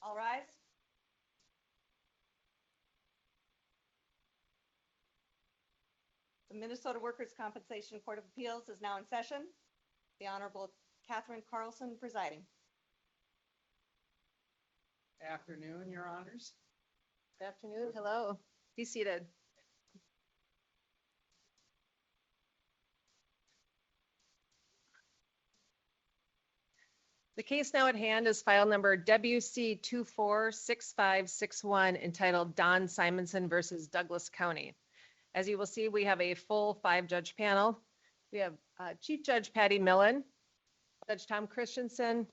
All rise. The Minnesota Workers' Compensation Court of Appeals is now in session. The Honorable Catherine Carlson presiding. Afternoon, Your Honors. Good afternoon. Hello. Be seated. The case now at hand is file number WC 246561 entitled Don Simonson versus Douglas County. As you will see, we have a full 5-judge panel. We have Chief Judge Patty Millen, Judge Tom Christensen,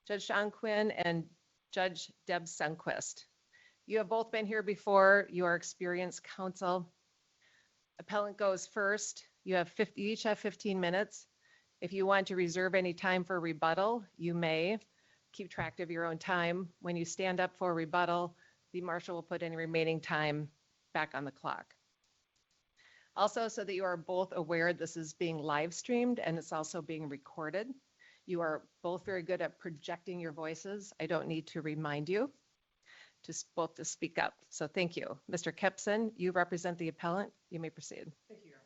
Judge Sean Quinn, and Judge Deb Sundquist. You have both been here before. You are experienced counsel. Appellant goes first. You each have 15 minutes. If you want to reserve any time for rebuttal, you may. Keep track of your own time. When you stand up for rebuttal, the marshal will put any remaining time back on the clock. Also, so that you are both aware, this is being live streamed and it's also being recorded. You are both very good at projecting your voices. I don't need to remind you both to speak up. So thank you. Mr. Kepson, you represent the appellant. You may proceed. Thank you, Your Honor.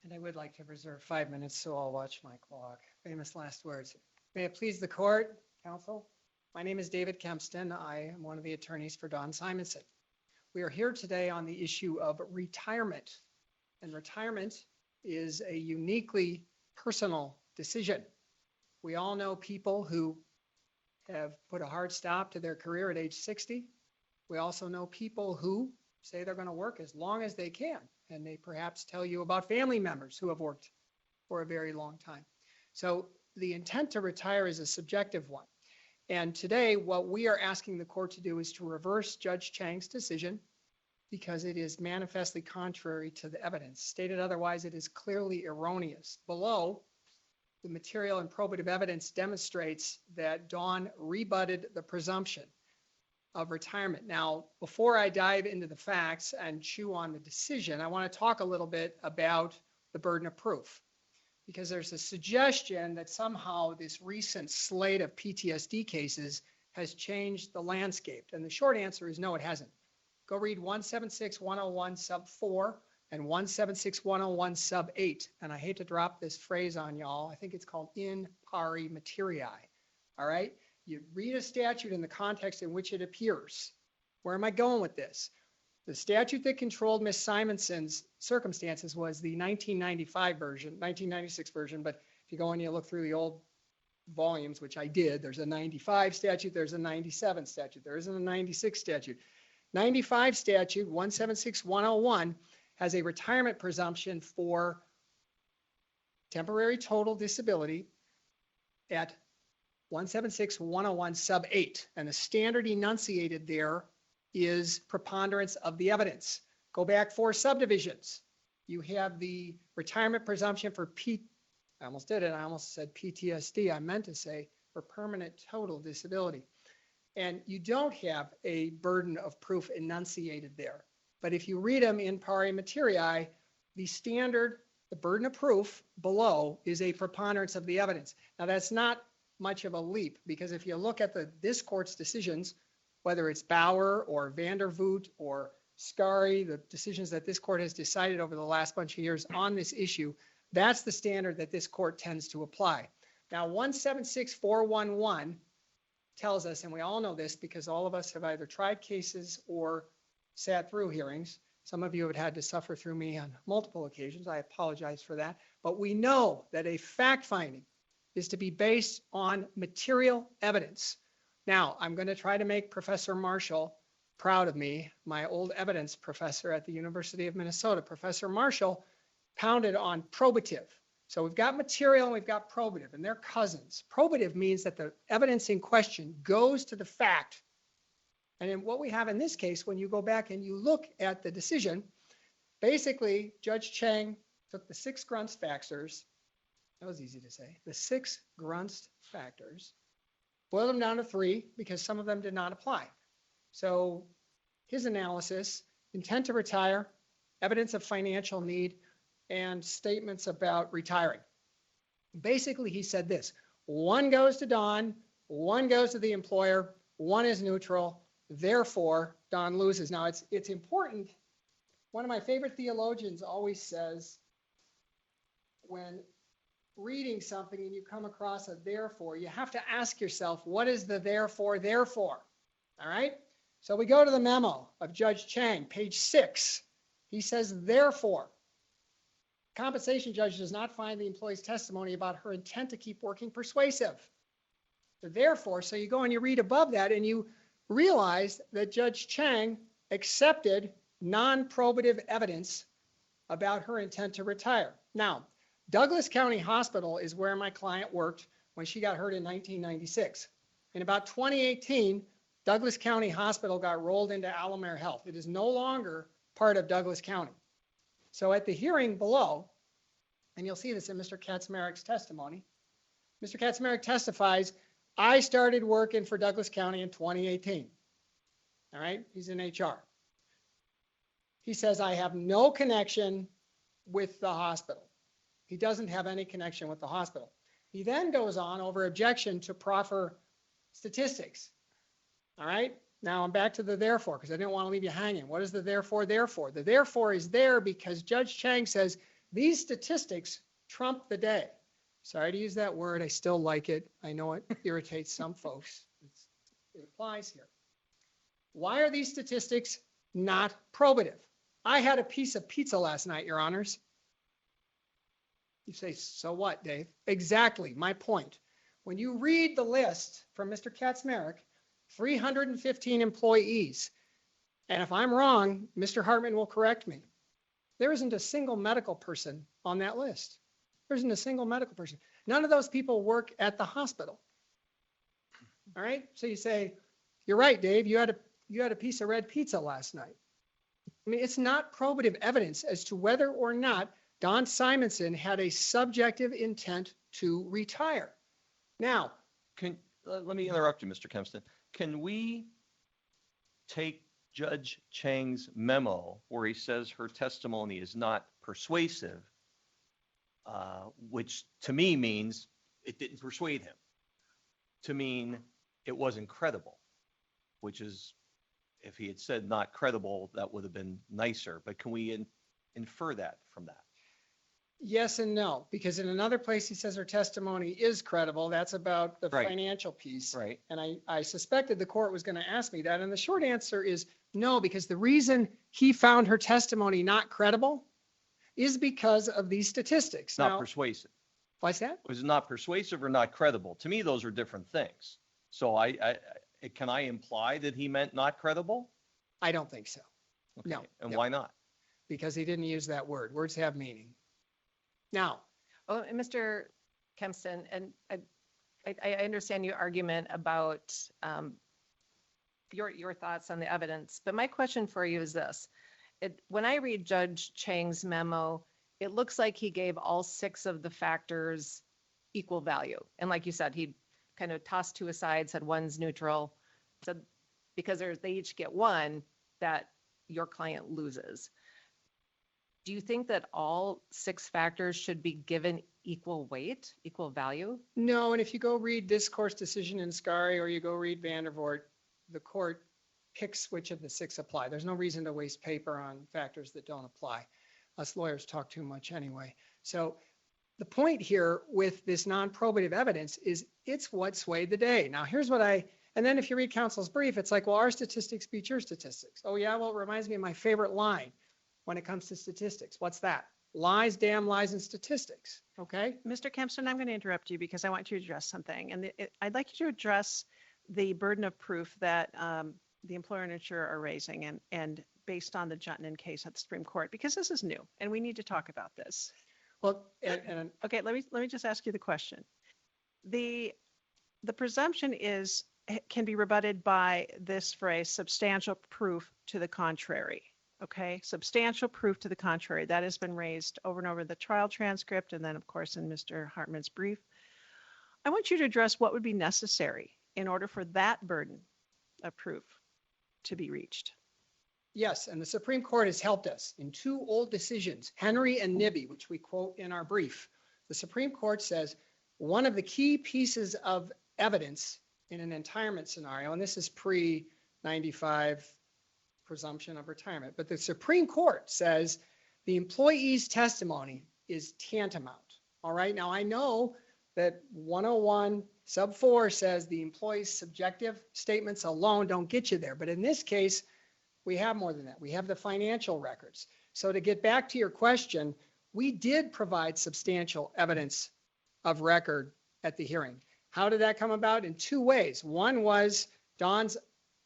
And I would like to reserve 5 minutes, so I'll watch my clock. Famous last words. May it please the court, counsel. My name is David Kempston. I am one of the attorneys for Don Simonson. We are here today on the issue of retirement. And retirement is a uniquely personal decision. We all know people who have put a hard stop to their career at age 60. We also know people who say they're going to work as long as they can. And they perhaps tell you about family members who have worked for a very long time. So the intent to retire is a subjective one. And today, what we are asking the court to do is to reverse Judge Chang's decision because it is manifestly contrary to the evidence. Stated otherwise, it is clearly erroneous. Below, the material and probative evidence demonstrates that Don rebutted the presumption of retirement. Now, before I dive into the facts and chew on the decision, I want to talk a little bit about the burden of proof, because there's a suggestion that somehow this recent slate of PTSD cases has changed the landscape. And the short answer is no, it hasn't. Go read 176-101 sub 4 and 176-101 sub 8. And I hate to drop this phrase on y'all. I think it's called in pari materiae. All right? You read a statute in the context in which it appears. Where am I going with this? The statute that controlled Ms. Simonson's circumstances was the 1995 version, 1996 version, but if you go and you look through the old volumes, which I did, there's a 95 statute, there's a 97 statute, there isn't a 96 statute. 95 statute, 176-101, has a retirement presumption for temporary total disability at 176-101 sub 8, and the standard enunciated there is preponderance of the evidence. Go back 4 subdivisions. You have the retirement presumption for I almost did it. I almost said PTSD. I meant to say for permanent total disability. And you don't have a burden of proof enunciated there. But if you read them in pari materiae, the standard, the burden of proof below is a preponderance of the evidence. Now that's not much of a leap, because if you look at this court's decisions, whether it's Bauer or Vandervoot or Scari, the decisions that this court has decided over the last bunch of years on this issue, that's the standard that this court tends to apply. Now, 176-411 tells us, and we all know this because all of us have either tried cases or sat through hearings. Some of you have had to suffer through me on multiple occasions. I apologize for that. But we know that a fact finding is to be based on material evidence. Now, I'm going to try to make Professor Marshall proud of me, my old evidence professor at the University of Minnesota. Professor Marshall pounded on probative. So we've got material and we've got probative, and they're cousins. Probative means that the evidence in question goes to the fact. And in what we have in this case, when you go back and you look at the decision, basically Judge Chang took the 6 Grunst factors. That was easy to say. The 6 Grunst factors, boiled them down to 3 because some of them did not apply. So his analysis, intent to retire, evidence of financial need, and statements about retiring. Basically, he said this: one goes to Don, one goes to the employer, one is neutral. Therefore, Don loses. Now, it's important. One of my favorite theologians always says, when reading something and you come across a therefore, you have to ask yourself, what is the therefore? All right? So we go to the memo of Judge Chang, page 6. He says, therefore, compensation judge does not find the employee's testimony about her intent to keep working persuasive. Therefore, so you go and you read above that and you realize that Judge Chang accepted non-probative evidence about her intent to retire. Now, Douglas County Hospital is where my client worked when she got hurt in 1996. In about 2018, Douglas County Hospital got rolled into Alamere Health. It is no longer part of Douglas County. So at the hearing below, and you'll see this in Mr. Kaczmarek's testimony, Mr. Kaczmarek testifies, I started working for Douglas County in 2018. All right, he's in HR. He says, I have no connection with the hospital. He doesn't have any connection with the hospital. He then goes on over objection to proffer statistics. All right, now I'm back to the therefore because I didn't want to leave you hanging. What is the therefore? The therefore is there because Judge Chang says these statistics trump the day. Sorry to use that word. I still like it. I know it irritates some folks. It applies here. Why are these statistics not probative? I had a piece of pizza last night, Your Honors. You say, so what, Dave? Exactly my point. When you read the list from Mr. Kaczmarek, 315 employees, and if I'm wrong, Mr. Hartman will correct me. There isn't a single medical person on that list. There isn't a single medical person. None of those people work at the hospital. All right. So you say, you're right, Dave. You had a piece of red pizza last night. I mean, it's not probative evidence as to whether or not Don Simonson had a subjective intent to retire. Now, let me interrupt you, Mr. Kempston. Can we take Judge Chang's memo where he says her testimony is not persuasive, which to me means it didn't persuade him, to mean it wasn't credible, which is, if he had said not credible, that would have been nicer. But can we infer that from that? Yes and no, because in another place he says her testimony is credible. That's about the Right. financial piece. Right. And I suspected the court was going to ask me that. And the short answer is no, because the reason he found her testimony not credible is because of these statistics. Not Now, persuasive. why's that? Was it not persuasive or not credible? To me, those are different things. So can I imply that he meant not credible? I don't think so. Okay. No, And no. why not? Because he didn't use that word. Words have meaning. Now, Oh, and Mr. Kempston, and I understand your argument about your thoughts on the evidence, but my question for you is this. When I read Judge Chang's memo, it looks like he gave all 6 of the factors equal value. And like you said, he kind of tossed 2 aside, said one's neutral, said because they each get 1, that your client loses. Do you think that all 6 factors should be given equal weight, equal value? no, and if you go read this court's decision in Scari or you go read Vandervoort, the court picks which of the 6 apply. There's no reason to waste paper on factors that don't apply. Us lawyers talk too much anyway. So the point here with this non-probative evidence is it's what swayed the day. Now, here's what and then if you read counsel's brief, it's like, well, our statistics beat your statistics. Oh, yeah, well, it reminds me of my favorite line when it comes to statistics. What's that? Lies, damn lies, and statistics. Okay? Mr. Kempston, I'm going to interrupt you because I want you to address something. And I'd like you to address the burden of proof that the employer and insurer are raising and based on the Jutnan case at the Supreme Court, because this is new and we need to talk about this. Well, and Okay, let me just ask you the question. The presumption can be rebutted by this phrase, substantial proof to the contrary. Okay, substantial proof to the contrary. That has been raised over and over in the trial transcript and then, of course, in Mr. Hartman's brief. I want you to address what would be necessary in order for that burden of proof to be reached. yes, and the Supreme Court has helped us in 2 old decisions, Henry and Nibby, which we quote in our brief. The Supreme Court says one of the key pieces of evidence in an retirement scenario, and this is pre-95 presumption of retirement, but the Supreme Court says the employee's testimony is tantamount. All right. Now I know that 101 sub 4 says the employee's subjective statements alone don't get you there. But in this case, we have more than that. We have the financial records. So to get back to your question, we did provide substantial evidence of record at the hearing. How did that come about? In two ways. One was Dawn's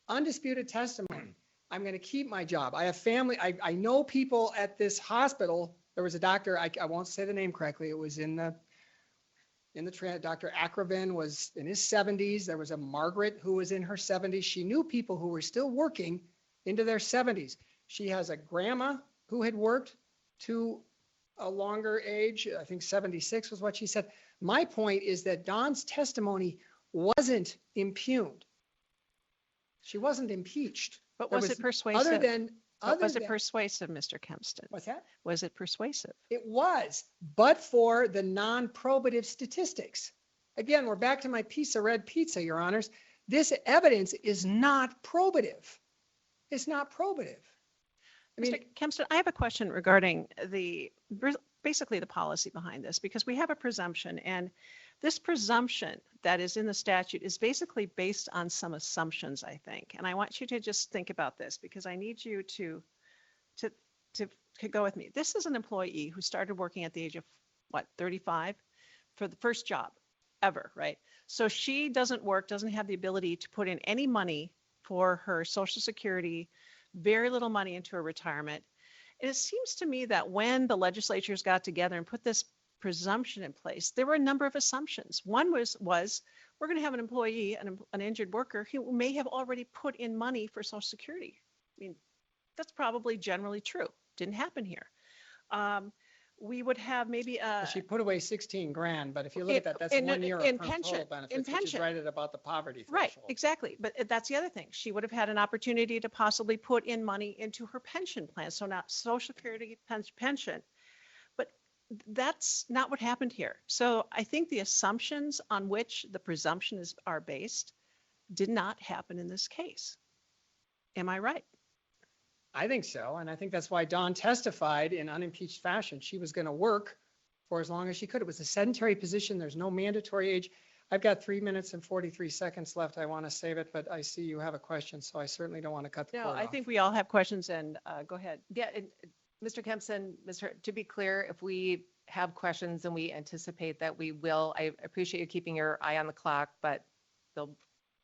undisputed testimony. I'm going to keep my job. I have family. I know people at this hospital. There was a doctor, I won't say the name correctly. It was in the Dr. Akravin was in his 70s. There was a Margaret who was in her 70s. She knew people who were still working into their 70s. She has a grandma who had worked to a longer age. I think 76 was what she said. My point is that Dawn's testimony wasn't impugned. She wasn't impeached. But There was it persuasive? Other than, Was it persuasive, Mr. Kempston? what's that? Was it persuasive? It was, but for the non-probative statistics. Again, we're back to my piece of red pizza, Your Honors. This evidence is not probative. It's not probative. I mean, Mr. Kempston, I have a question regarding basically the policy behind this, because we have a presumption, and this presumption that is in the statute is basically based on some assumptions, I think. And I want you to just think about this, because I need you to go with me. This is an employee who started working at the age of, 35 for the first job ever, right? So she doesn't have the ability to put in any money for her Social Security, very little money into her retirement. And it seems to me that when the legislatures got together and put this presumption in place, there were a number of assumptions. One was we're going to have an employee, an injured worker who may have already put in money for Social Security. I mean, that's probably generally true. Didn't happen here. We would have maybe she put away 16 grand, but if you look at that, that's 1 year of her total benefits, which is right at about the poverty threshold. Right, exactly. But that's the other thing. She would have had an opportunity to possibly put in money into her pension plan. So not Social Security pension. But that's not what happened here. So I think the assumptions on which the presumption are based did not happen in this case. Am I right? I think so. And I think that's why Dawn testified in unimpeached fashion. She was going to work for as long as she could. It was a sedentary position. There's no mandatory age. I've got 3 minutes and 43 seconds left. I want to save it, but I see you have a question, so I certainly don't want to cut the No, cord I off. think we all have questions, and go ahead. Yeah, and Mr. Kempson, to be clear, if we have questions and we anticipate that we will, I appreciate you keeping your eye on the clock, but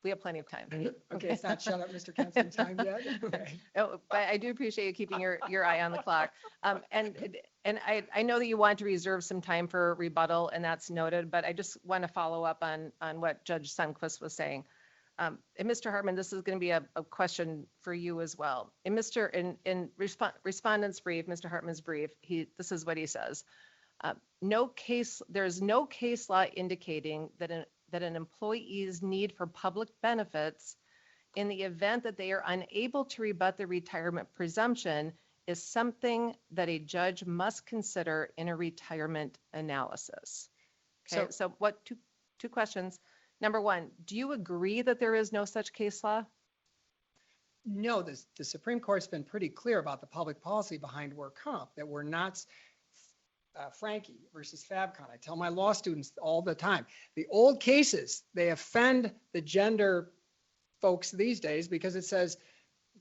we have plenty of time. Okay, it's not shut up, Mr. Kempson time yet? Okay. Oh, but I do appreciate you keeping your eye on the clock. And I know that you want to reserve some time for rebuttal, and that's noted, but I just want to follow up on what Judge Sundquist was saying. And Mr. Hartman, this is going to be a question for you as well. In respondent's brief, Mr. Hartman's brief, this is what he says. There is no case law indicating that an employee's need for public benefits in the event that they are unable to rebut the retirement presumption is something that a judge must consider in a retirement analysis. Okay, so what, two questions. Number one, do you agree that there is no such case law? No, the Supreme Court's been pretty clear about the public policy behind work comp, that we're not Frankie versus Fabcon. I tell my law students all the time, the old cases, they offend the gender folks these days because it says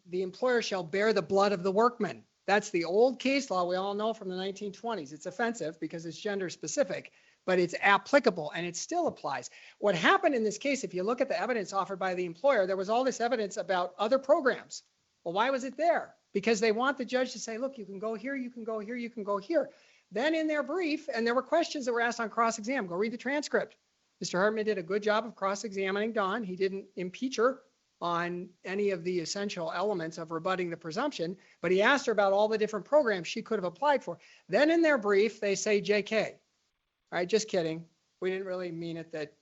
the employer shall bear the blood of the workman. That's the old case law we all know from the 1920s. It's offensive because it's gender specific, but it's applicable and it still applies. What happened in this case, if you look at the evidence offered by the employer, there was all this evidence about other programs. Well, why was it there? Because they want the judge to say, look, you can go here, you can go here, you can go here. Then in their brief, and there were questions that were asked on cross-exam, go read the transcript. Mr. Hartman did a good job of cross-examining Dawn. He didn't impeach her on any of the essential elements of rebutting the presumption, but he asked her about all the different programs she could have applied for. Then in their brief, they say JK. All right, just kidding. We didn't really mean it that,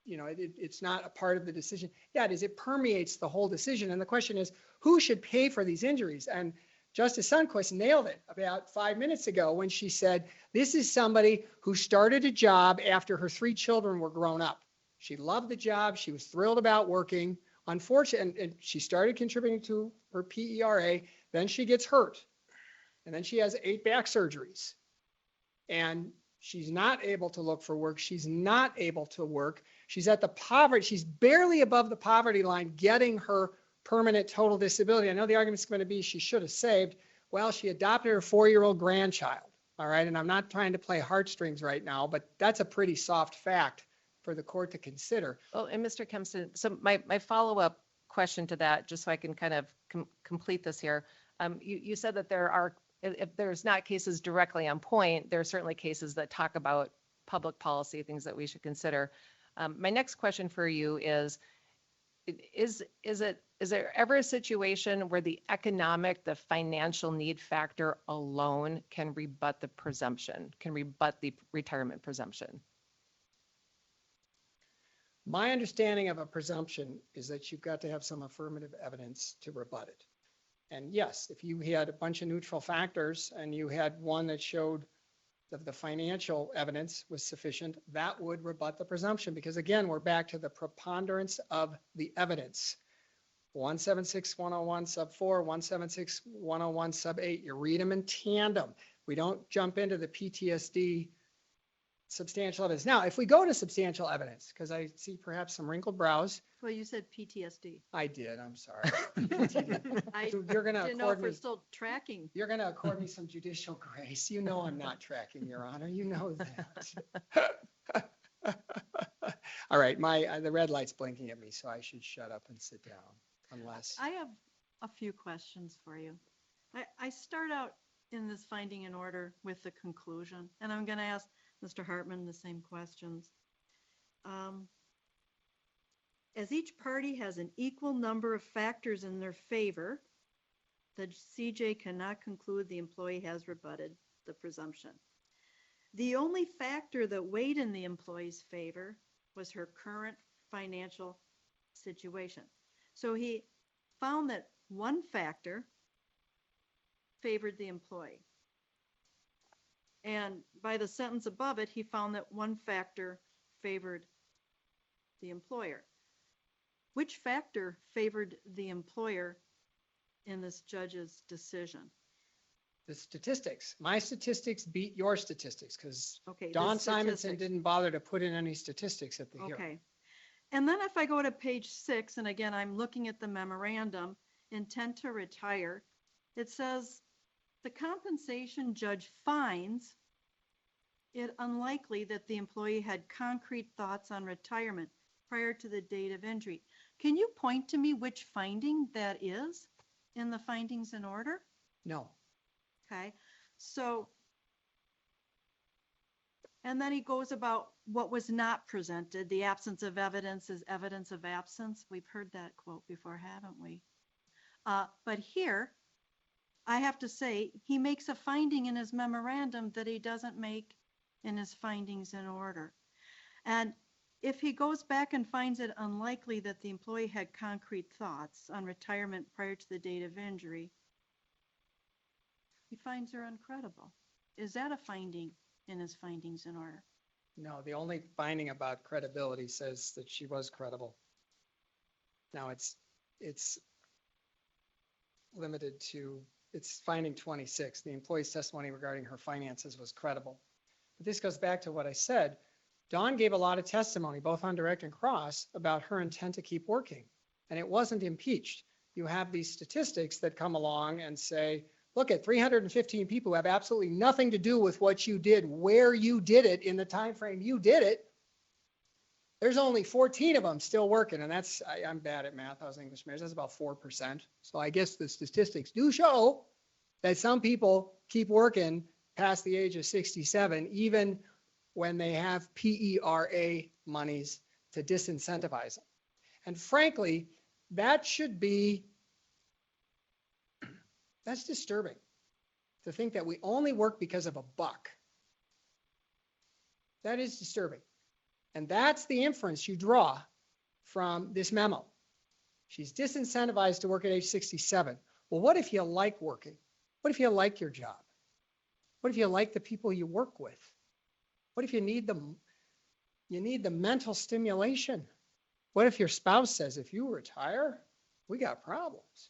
it's not a part of the decision. Yeah, it is. It permeates the whole decision. And the question is, who should pay for these injuries? And Justice Sundquist nailed it about 5 minutes ago when she said, this is somebody who started a job after her 3 children were grown up. She loved the job. She was thrilled about working. Unfortunately, and she started contributing to her PERA. Then she gets hurt. And then she has 8 back surgeries. And she's not able to look for work. She's not able to work. She's at the poverty. She's barely above the poverty line getting her permanent total disability. I know the argument's going to be she should have saved. Well, she adopted her 4-year-old grandchild. All right. And I'm not trying to play heartstrings right now, but that's a pretty soft fact for the court to consider. Well, and Mr. Kempston, so my follow-up question to that, just so I can kind of complete this here. You said that there are, if there's not cases directly on point, there are certainly cases that talk about public policy, things that we should consider. My next question for you is there ever a situation where the economic, the financial need factor alone can rebut the presumption, can rebut the retirement presumption? My understanding of a presumption is that you've got to have some affirmative evidence to rebut it. And yes, if you had a bunch of neutral factors and you had one that showed that the financial evidence was sufficient, that would rebut the presumption. Because again, we're back to the preponderance of the evidence. 176-101 sub 4, 176-101 sub 8, you read them in tandem. We don't jump into the PTSD substantial evidence. Now, if we go to substantial evidence, because I see perhaps some wrinkled brows. Well, you said PTSD. I did, I'm sorry. I You're going to didn't know accord if we're me, still tracking. you're going to accord me some judicial grace. You know I'm not tracking, Your Honor. You know that. All right, the red light's blinking at me, so I should shut up and sit down unless. I have a few questions for you. I start out in this finding in order with the conclusion, and I'm going to ask Mr. Hartman the same questions. As each party has an equal number of factors in their favor, the CJ cannot conclude the employee has rebutted the presumption. The only factor that weighed in the employee's favor was her current financial situation. So he found that one factor favored the employee. And by the sentence above it, he found that one factor favored the employer. Which factor favored the employer in this judge's decision? The statistics. My statistics beat your statistics because Okay, the Don Simonson statistics. didn't bother to put in any statistics at the hearing. Okay. And then if I go to page 6, and again, I'm looking at the memorandum, intent to retire, it says the compensation judge finds it unlikely that the employee had concrete thoughts on retirement prior to the date of injury. Can you point to me which finding that is in the findings in order? No. Okay, so, and then he goes about what was not presented. The absence of evidence is evidence of absence. We've heard that quote before, haven't we? But here, I have to say, he makes a finding in his memorandum that he doesn't make in his findings in order. And if he goes back and finds it unlikely that the employee had concrete thoughts on retirement prior to the date of injury, he finds her uncredible. Is that a finding in his findings in order? No, the only finding about credibility says that she was credible. Now it's limited to, it's finding 26. The employee's testimony regarding her finances was credible. But this goes back to what I said. Dawn gave a lot of testimony, both on direct and cross, about her intent to keep working. And it wasn't impeached. You have these statistics that come along and say, look at 315 people who have absolutely nothing to do with what you did, where you did it, in the time frame you did it. There's only 14 of them still working, and that's, I'm bad at math. I was an English major. That's about 4%. So I guess the statistics do show that some people keep working past the age of 67, even when they have PERA monies to disincentivize them. And frankly, that should be, that's disturbing to think that we only work because of a buck. That is disturbing. And that's the inference you draw from this memo. She's disincentivized to work at age 67. Well, what if you like working? What if you like your job? What if you like the people you work with? What if you need the mental stimulation? What if your spouse says, if you retire, we got problems?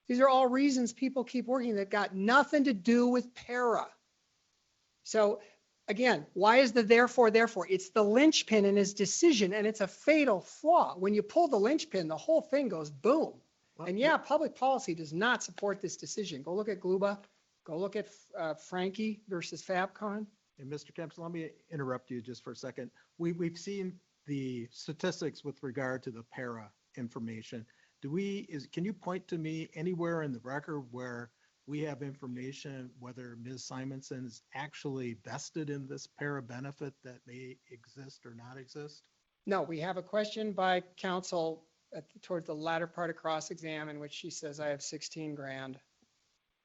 These are all reasons people keep working that got nothing to do with para. So again, why is the therefore? It's the linchpin in his decision, and it's a fatal flaw. When you pull the linchpin, the whole thing goes boom. And yeah, public policy does not support this decision. Go look at Gluba. Go look at Frankie versus Fabcon. And Mr. Kempson, let me interrupt you just for a second. We've seen the statistics with regard to the para information. Can you point to me anywhere in the record where we have information whether Ms. Simonson is actually vested in this para benefit that may exist or not exist? No, we have a question by counsel towards the latter part of cross-exam in which she says, I have 16 grand.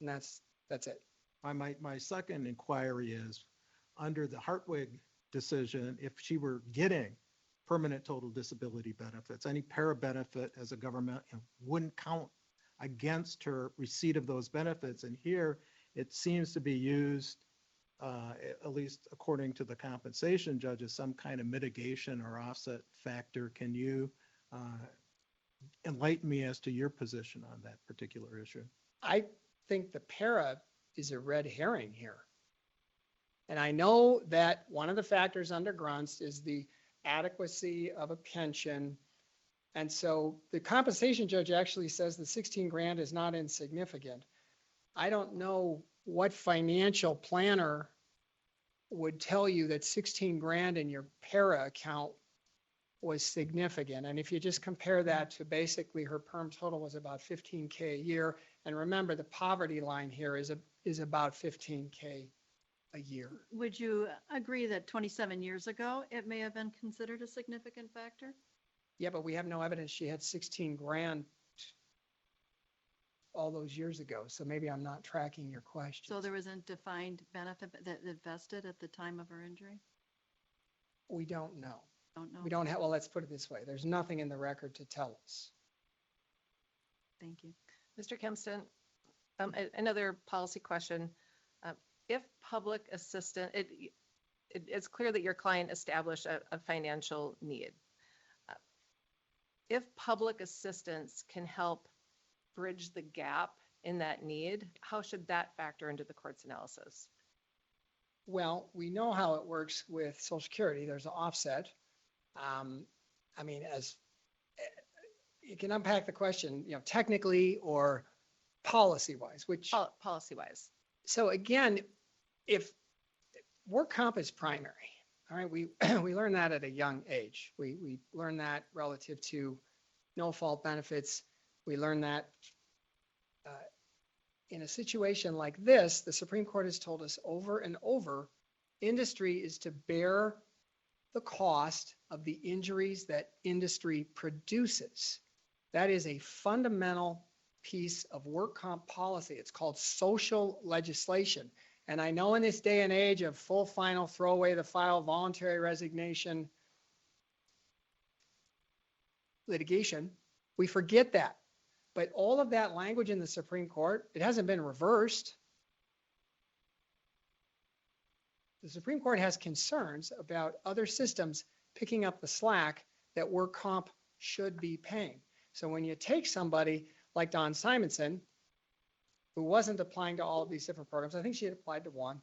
And that's it. My second inquiry is, under the Hartwig decision, if she were getting permanent total disability benefits, any para benefit as a government wouldn't count against her receipt of those benefits. And here it seems to be used, at least according to the compensation judge, as some kind of mitigation or offset factor. Can you enlighten me as to your position on that particular issue? I think the para is a red herring here. And I know that one of the factors under grunts is the adequacy of a pension. And so the compensation judge actually says the 16 grand is not insignificant. I don't know what financial planner would tell you that 16 grand in your para account was significant. And if you just compare that to basically her perm total was about 15K a year. And remember, the poverty line here is about 15K a year. Would you agree that 27 years ago, it may have been considered a significant factor? Yeah, but we have no evidence she had 16 grand all those years ago. So maybe I'm not tracking your question. So there wasn't defined benefit that vested at the time of her injury? We don't know. Don't know. We don't have, well, let's put it this way. There's nothing in the record to tell us. Thank you. Mr. Kempston, another policy question. If public assistance, it's clear that your client established a financial need. If public assistance can help bridge the gap in that need, how should that factor into the court's analysis? Well, we know how it works with Social Security. There's an offset. I mean, as you can unpack the question, technically or policy-wise, which Policy-wise. so again, if work comp is primary, all right, we learn that at a young age. We learn that relative to no fault benefits. We learn that in a situation like this, the Supreme Court has told us over and over, industry is to bear the cost of the injuries that industry produces. That is a fundamental piece of work comp policy. It's called social legislation. And I know in this day and age of full final throw away the file, voluntary resignation, litigation, we forget that. But all of that language in the Supreme Court, it hasn't been reversed. The Supreme Court has concerns about other systems picking up the slack that work comp should be paying. So when you take somebody like Don Simonson, who wasn't applying to all of these different programs, I think she had applied to one,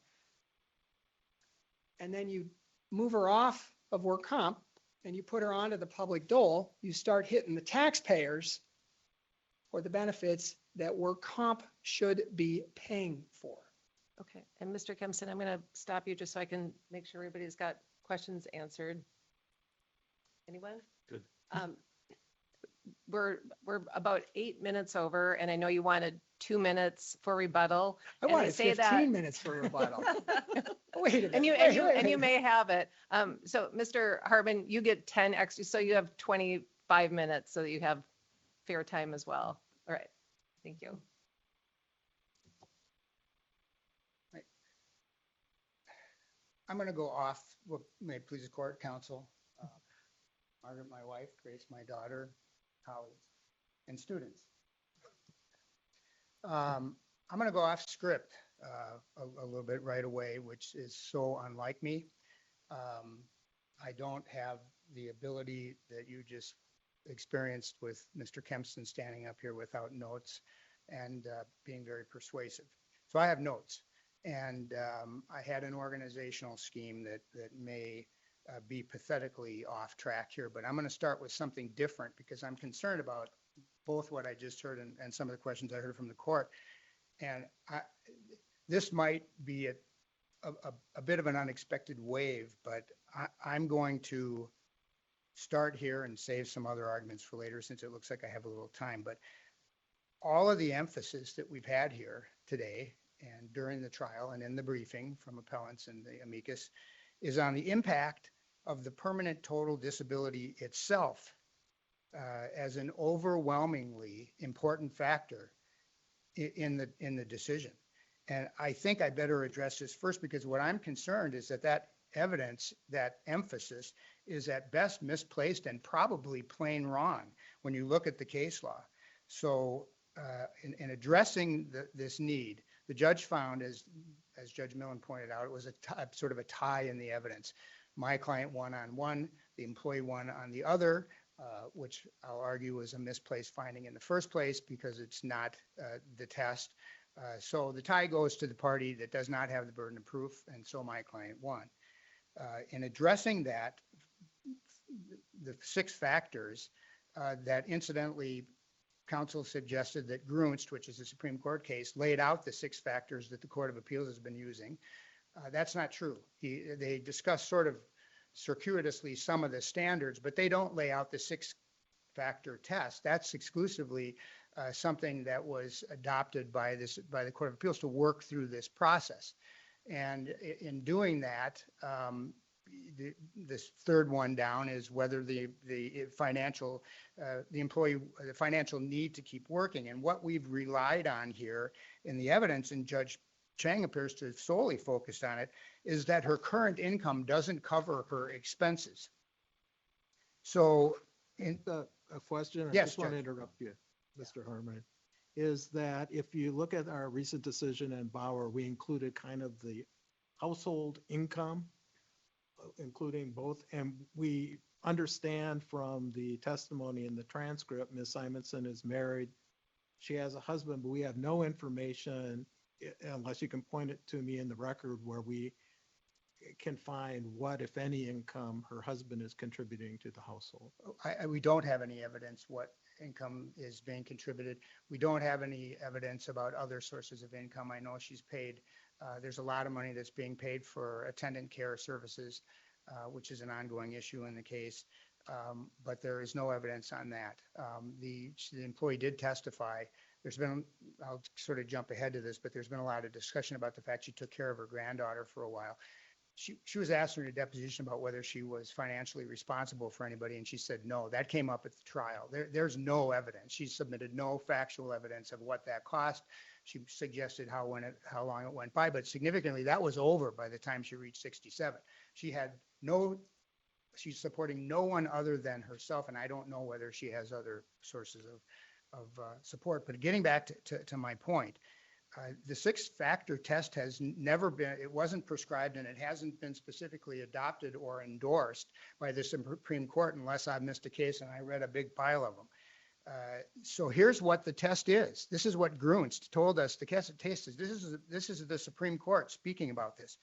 and then you move her off of work comp and you put her onto the public dole, you start hitting the taxpayers for the benefits that work comp should be paying for. Okay. And Mr. Kempston, I'm going to stop you just so I can make sure everybody's got questions answered. Anyone? Good. We're about 8 minutes over, and I know you wanted 2 minutes for rebuttal. I And wanted say 15 minutes for rebuttal. Wait a minute. And you wait a and you minute. may have it. So Mr. Hartman, you get 10 extra, so you have 25 minutes so that you have fair time as well. All right. Thank you. I'm going to go off what may it please the court, counsel. Margaret, my wife, Grace, my daughter, colleagues, and students. I'm going to go off script a little bit right away, which is so unlike me. I don't have the ability that you just experienced with Mr. Kempston standing up here without notes and being very persuasive. So I have notes, and I had an organizational scheme that may be pathetically off track here, but I'm going to start with something different because I'm concerned about both what I just heard and some of the questions I heard from the court. And this might be a bit of an unexpected wave, but I'm going to start here and save some other arguments for later since it looks like I have a little time. But all of the emphasis that we've had here today and during the trial and in the briefing from appellants and the amicus is on the impact of the permanent total disability itself as an overwhelmingly important factor in the decision. And I think I better address this first because what I'm concerned is that evidence, that emphasis is at best misplaced and probably plain wrong when you look at the case law. So in addressing this need, the judge found, as Judge Millen pointed out, it was sort of a tie in the evidence. My client won on one, the employee won on the other, which I'll argue was a misplaced finding in the first place because it's not the test. So the tie goes to the party that does not have the burden of proof, and so my client won. In addressing that, the 6 factors that incidentally counsel suggested that Grunst, which is a Supreme Court case, laid out the 6 factors that the Court of Appeals has been using. That's not true. They discuss sort of circuitously some of the standards, but they don't lay out the 6-factor test. That's exclusively something that was adopted by the Court of Appeals to work through this process. And in doing that, this third one down is whether the financial need to keep working. And what we've relied on here in the evidence, and Judge Chang appears to have solely focused on it, is that her current income doesn't cover her expenses. So A question, I Yes, just want to Judge. interrupt you, Mr. Harmon, is that if you look at our recent decision in Bauer, we included kind of the household income, including both, and we understand from the testimony in the transcript, Ms. Simonson is married. She has a husband, but we have no information, unless you can point it to me in the record, where we can find what, if any, income her husband is contributing to the household. we don't have any evidence what income is being contributed. We don't have any evidence about other sources of income. I know she's paid, there's a lot of money that's being paid for attendant care services, which is an ongoing issue in the case, but there is no evidence on that. The employee did testify. There's been, I'll sort of jump ahead to this, but there's been a lot of discussion about the fact she took care of her granddaughter for a while. She was asked in a deposition about whether she was financially responsible for anybody, and she said no. That came up at the trial. There's no evidence. She submitted no factual evidence of what that cost. She suggested how long it went by, but significantly that was over by the time she reached 67. She's supporting no one other than herself, and I don't know whether she has other sources of support. But getting back to my point, the 6-factor test has never been, it wasn't prescribed, and it hasn't been specifically adopted or endorsed by the Supreme Court unless I've missed a case and I read a big pile of them. So here's what the test is. This is what Grunst told us the test is. This is the Supreme Court speaking about this.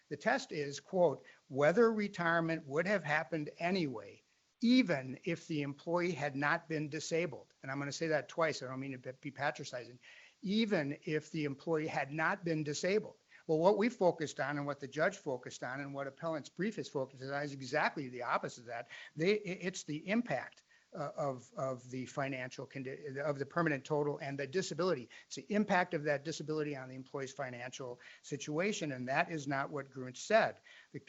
The test is, quote, whether retirement would have happened anyway, even if the employee had not been disabled. And I'm going to say that twice. I don't mean to be patronizing. Even if the employee had not been disabled. Well, what we focused on and what the judge focused on and what appellant's brief is focused on is exactly the opposite of that. It's the impact of the financial condition, of the permanent total and the disability. It's the impact of that disability on the employee's financial situation, and that is not what Grunst said.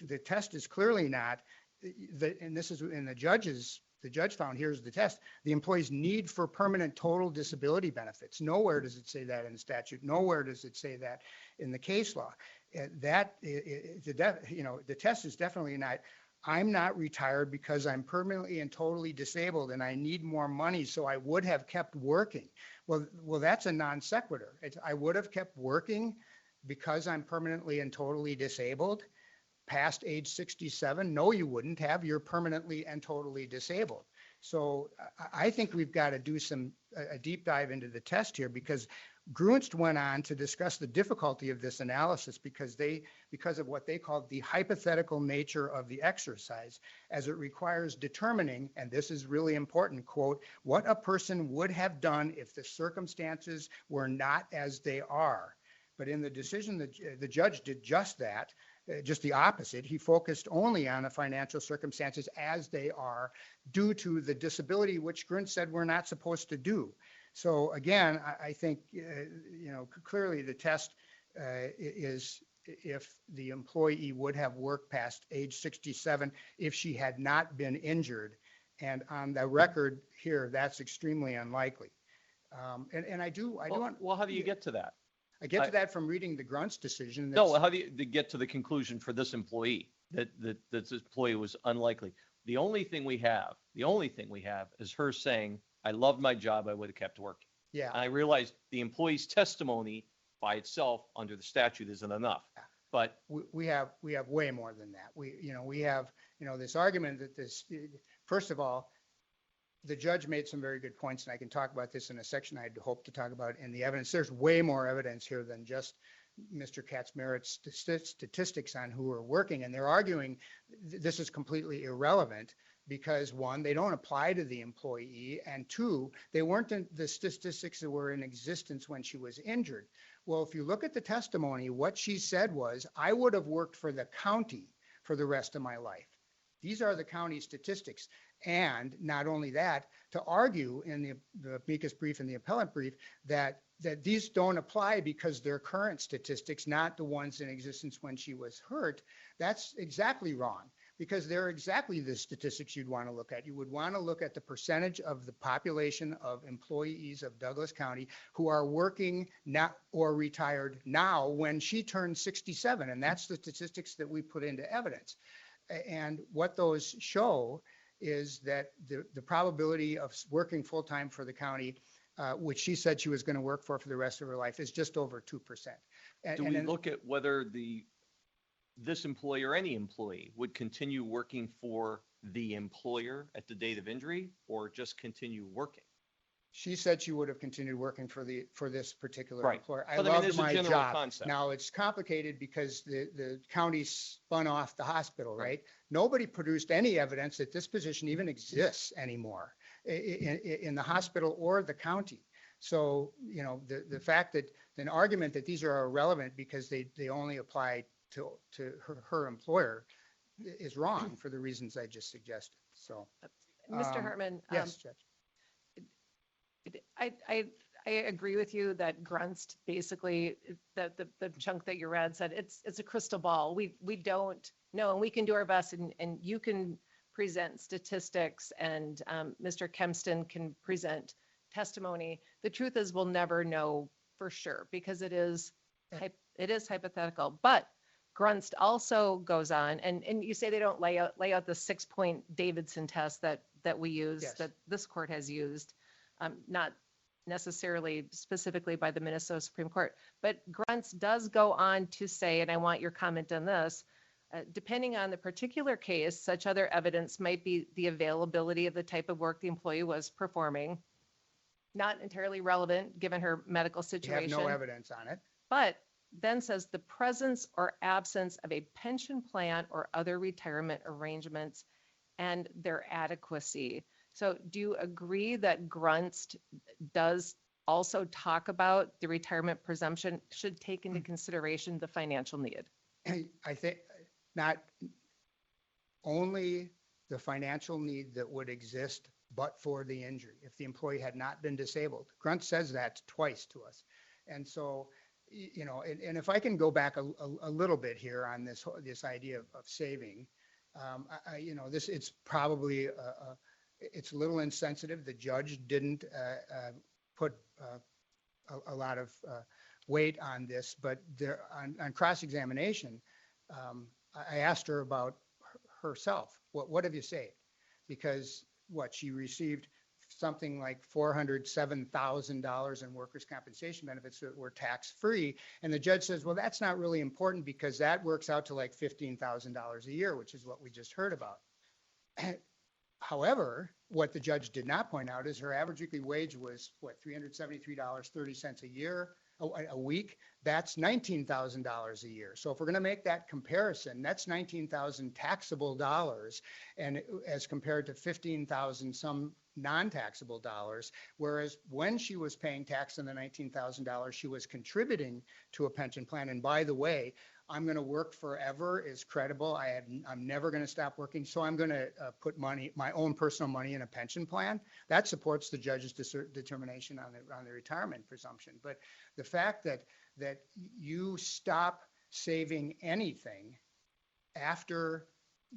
The test is clearly not, and this is in the judge found, here's the test, the employee's need for permanent total disability benefits. Nowhere does it say that in the statute. Nowhere does it say that in the case law. The test is definitely not, I'm not retired because I'm permanently and totally disabled and I need more money, so I would have kept working. Well, that's a non sequitur. I would have kept working because I'm permanently and totally disabled past age 67. No, you wouldn't have. You're permanently and totally disabled. So I think we've got to do a deep dive into the test here, because Grunst went on to discuss the difficulty of this analysis because of what they called the hypothetical nature of the exercise, as it requires determining, and this is really important, quote, what a person would have done if the circumstances were not as they are. But in the decision, the judge did just that, just the opposite. He focused only on the financial circumstances as they are due to the disability, which Grunst said we're not supposed to do. So again, I think, clearly the test is if the employee would have worked past age 67 if she had not been injured. And on the record here, that's extremely unlikely. And I do want. Well, how do you get to that? I get to that from reading the Grunst decision. No, how do you get to the conclusion for this employee that this employee was unlikely? The only thing we have is her saying, I loved my job, I would have kept working. Yeah. And I realize the employee's testimony by itself under the statute isn't enough, but We have way more than that. We have, this argument that first of all, the judge made some very good points, and I can talk about this in a section I'd hope to talk about in the evidence. There's way more evidence here than just Mr. Katzmerit's statistics on who are working, and they're arguing this is completely irrelevant because, one, they don't apply to the employee, and two, they weren't in the statistics that were in existence when she was injured. Well, if you look at the testimony, what she said was, I would have worked for the county for the rest of my life. These are the county statistics. And not only that, to argue in the amicus brief and the appellant brief that these don't apply because they're current statistics, not the ones in existence when she was hurt, that's exactly wrong, because they're exactly the statistics you'd want to look at. You would want to look at the percentage of the population of employees of Douglas County who are working now or retired now when she turned 67. And that's the statistics that we put into evidence. And what those show is that the probability of working full-time for the county, which she said she was going to work for the rest of her life, is just over 2%. do we look at whether this employee or any employee would continue working for the employer at the date of injury or just continue working? She said she would have continued working for this particular Right. employer. But I mean, it's a my general job. concept. Now, it's complicated because the county spun off the hospital, right? Nobody produced any evidence that this position even exists anymore in the hospital or the county. So, the fact that an argument that these are irrelevant because they only apply to her employer is wrong for the reasons I just suggested. So, Mr. Hartman, yes, Judge. I agree with you that Grunst basically, the chunk that you read said it's a crystal ball. We don't know, and we can do our best, and you can present statistics, and Mr. Kempston can present testimony. The truth is we'll never know for sure because it is hypothetical. But Grunst also goes on, and you say they don't lay out the 6-point Davidson test that we use, Yes. that this court has used. Not necessarily specifically by the Minnesota Supreme Court, but Grunst does go on to say, and I want your comment on this, depending on the particular case, such other evidence might be the availability of the type of work the employee was performing, not entirely relevant given her medical We have situation. no evidence on it. But then says the presence or absence of a pension plan or other retirement arrangements and their adequacy. So do you agree that Grunst does also talk about the retirement presumption should take into consideration the financial need? I think not only the financial need that would exist, but for the injury, if the employee had not been disabled. Grunst says that twice to us. And so, and if I can go back a little bit here on this idea of saving, it's probably it's a little insensitive. The judge didn't put a lot of weight on this, but on cross-examination, I asked her about herself. What have you saved? Because she received something like $407,000 in workers' compensation benefits that were tax-free. And the judge says, well, that's not really important because that works out to like $15,000 a year, which is what we just heard about. However, what the judge did not point out is her average weekly wage was, what, $373.30 a year, a week? That's $19,000 a year. So if we're going to make that comparison, that's 19,000 taxable dollars, and as compared to 15,000 some non-taxable dollars. Whereas when she was paying tax on the $19,000, she was contributing to a pension plan. And by the way, I'm going to work forever is credible. I'm never going to stop working. So I'm going to put money, my own personal money, in a pension plan. That supports the judge's determination on the retirement presumption. But the fact that you stop saving anything after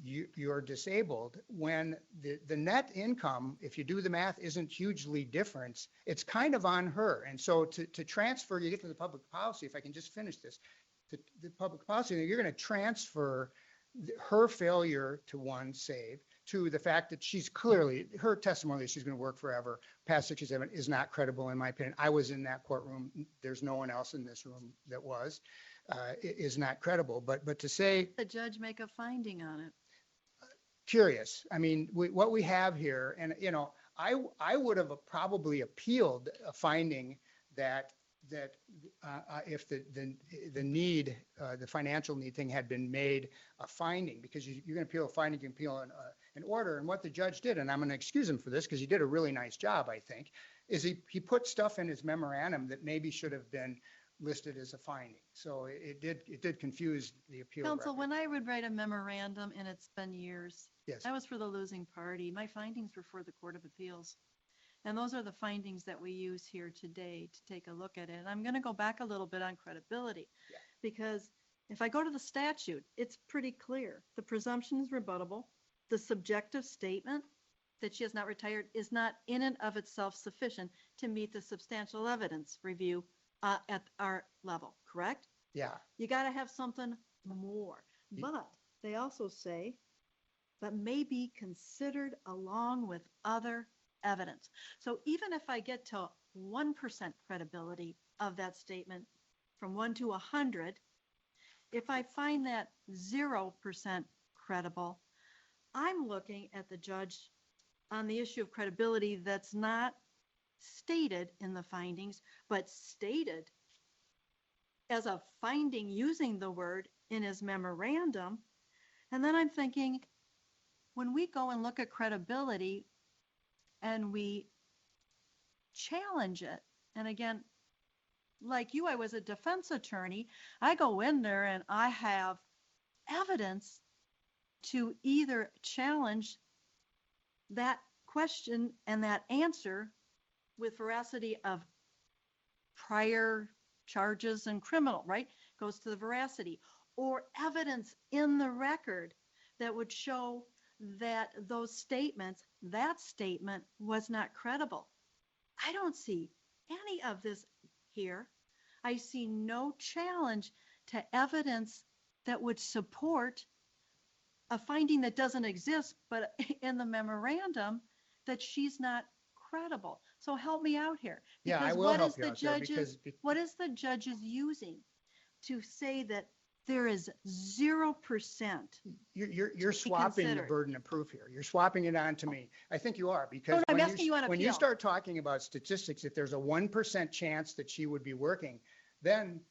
you're disabled, when the net income, if you do the math, isn't hugely different, it's kind of on her. And so to transfer, you get to the public policy, if I can just finish this, the public policy, you're going to transfer her failure to save to the fact that she's clearly, her testimony that she's going to work forever past 67 is not credible, in my opinion. I was in that courtroom. There's no one else in this room that was. It is not credible. But to say, The judge make a finding on it. curious. I mean, what we have here, and I would have probably appealed a finding that if the need, the financial need thing had been made a finding, because you're going to appeal a finding, you can appeal an order. And what the judge did, and I'm going to excuse him for this because he did a really nice job, I think, is he put stuff in his memorandum that maybe should have been listed as a finding. So it did confuse the appeal Counsel, record. when I would write a memorandum, and it's been years, Yes. I was for the losing party. My findings were for the Court of Appeals. And those are the findings that we use here today to take a look at it. And I'm going to go back a little bit on credibility. Yeah. Because if I go to the statute, it's pretty clear. The presumption is rebuttable. The subjective statement that she has not retired is not in and of itself sufficient to meet the substantial evidence review at our level, correct? Yeah. You got to have something more. But they also say that may be considered along with other evidence. So even if I get to 1% credibility of that statement from 1 to 100, if I find that 0% credible, I'm looking at the judge on the issue of credibility that's not stated in the findings, but stated as a finding using the word in his memorandum. And then I'm thinking, when we go and look at credibility, and we challenge it. And again, like you, I was a defense attorney. I go in there and I have evidence to either challenge that question and that answer with veracity of prior charges and criminal, right? Goes to the veracity, or evidence in the record that would show that that statement was not credible. I don't see any of this here. I see no challenge to evidence that would support a finding that doesn't exist, but in the memorandum that she's not credible. So help me out here. Yeah, I Because will what help is you the out there judge's, because what is the judge's using to say that there is 0%? You're swapping the considered. burden of proof here. You're swapping it on to me. I think you are, because I'm when asking you on when you appeal. start talking about statistics, if there's a 1% chance that she would be working, then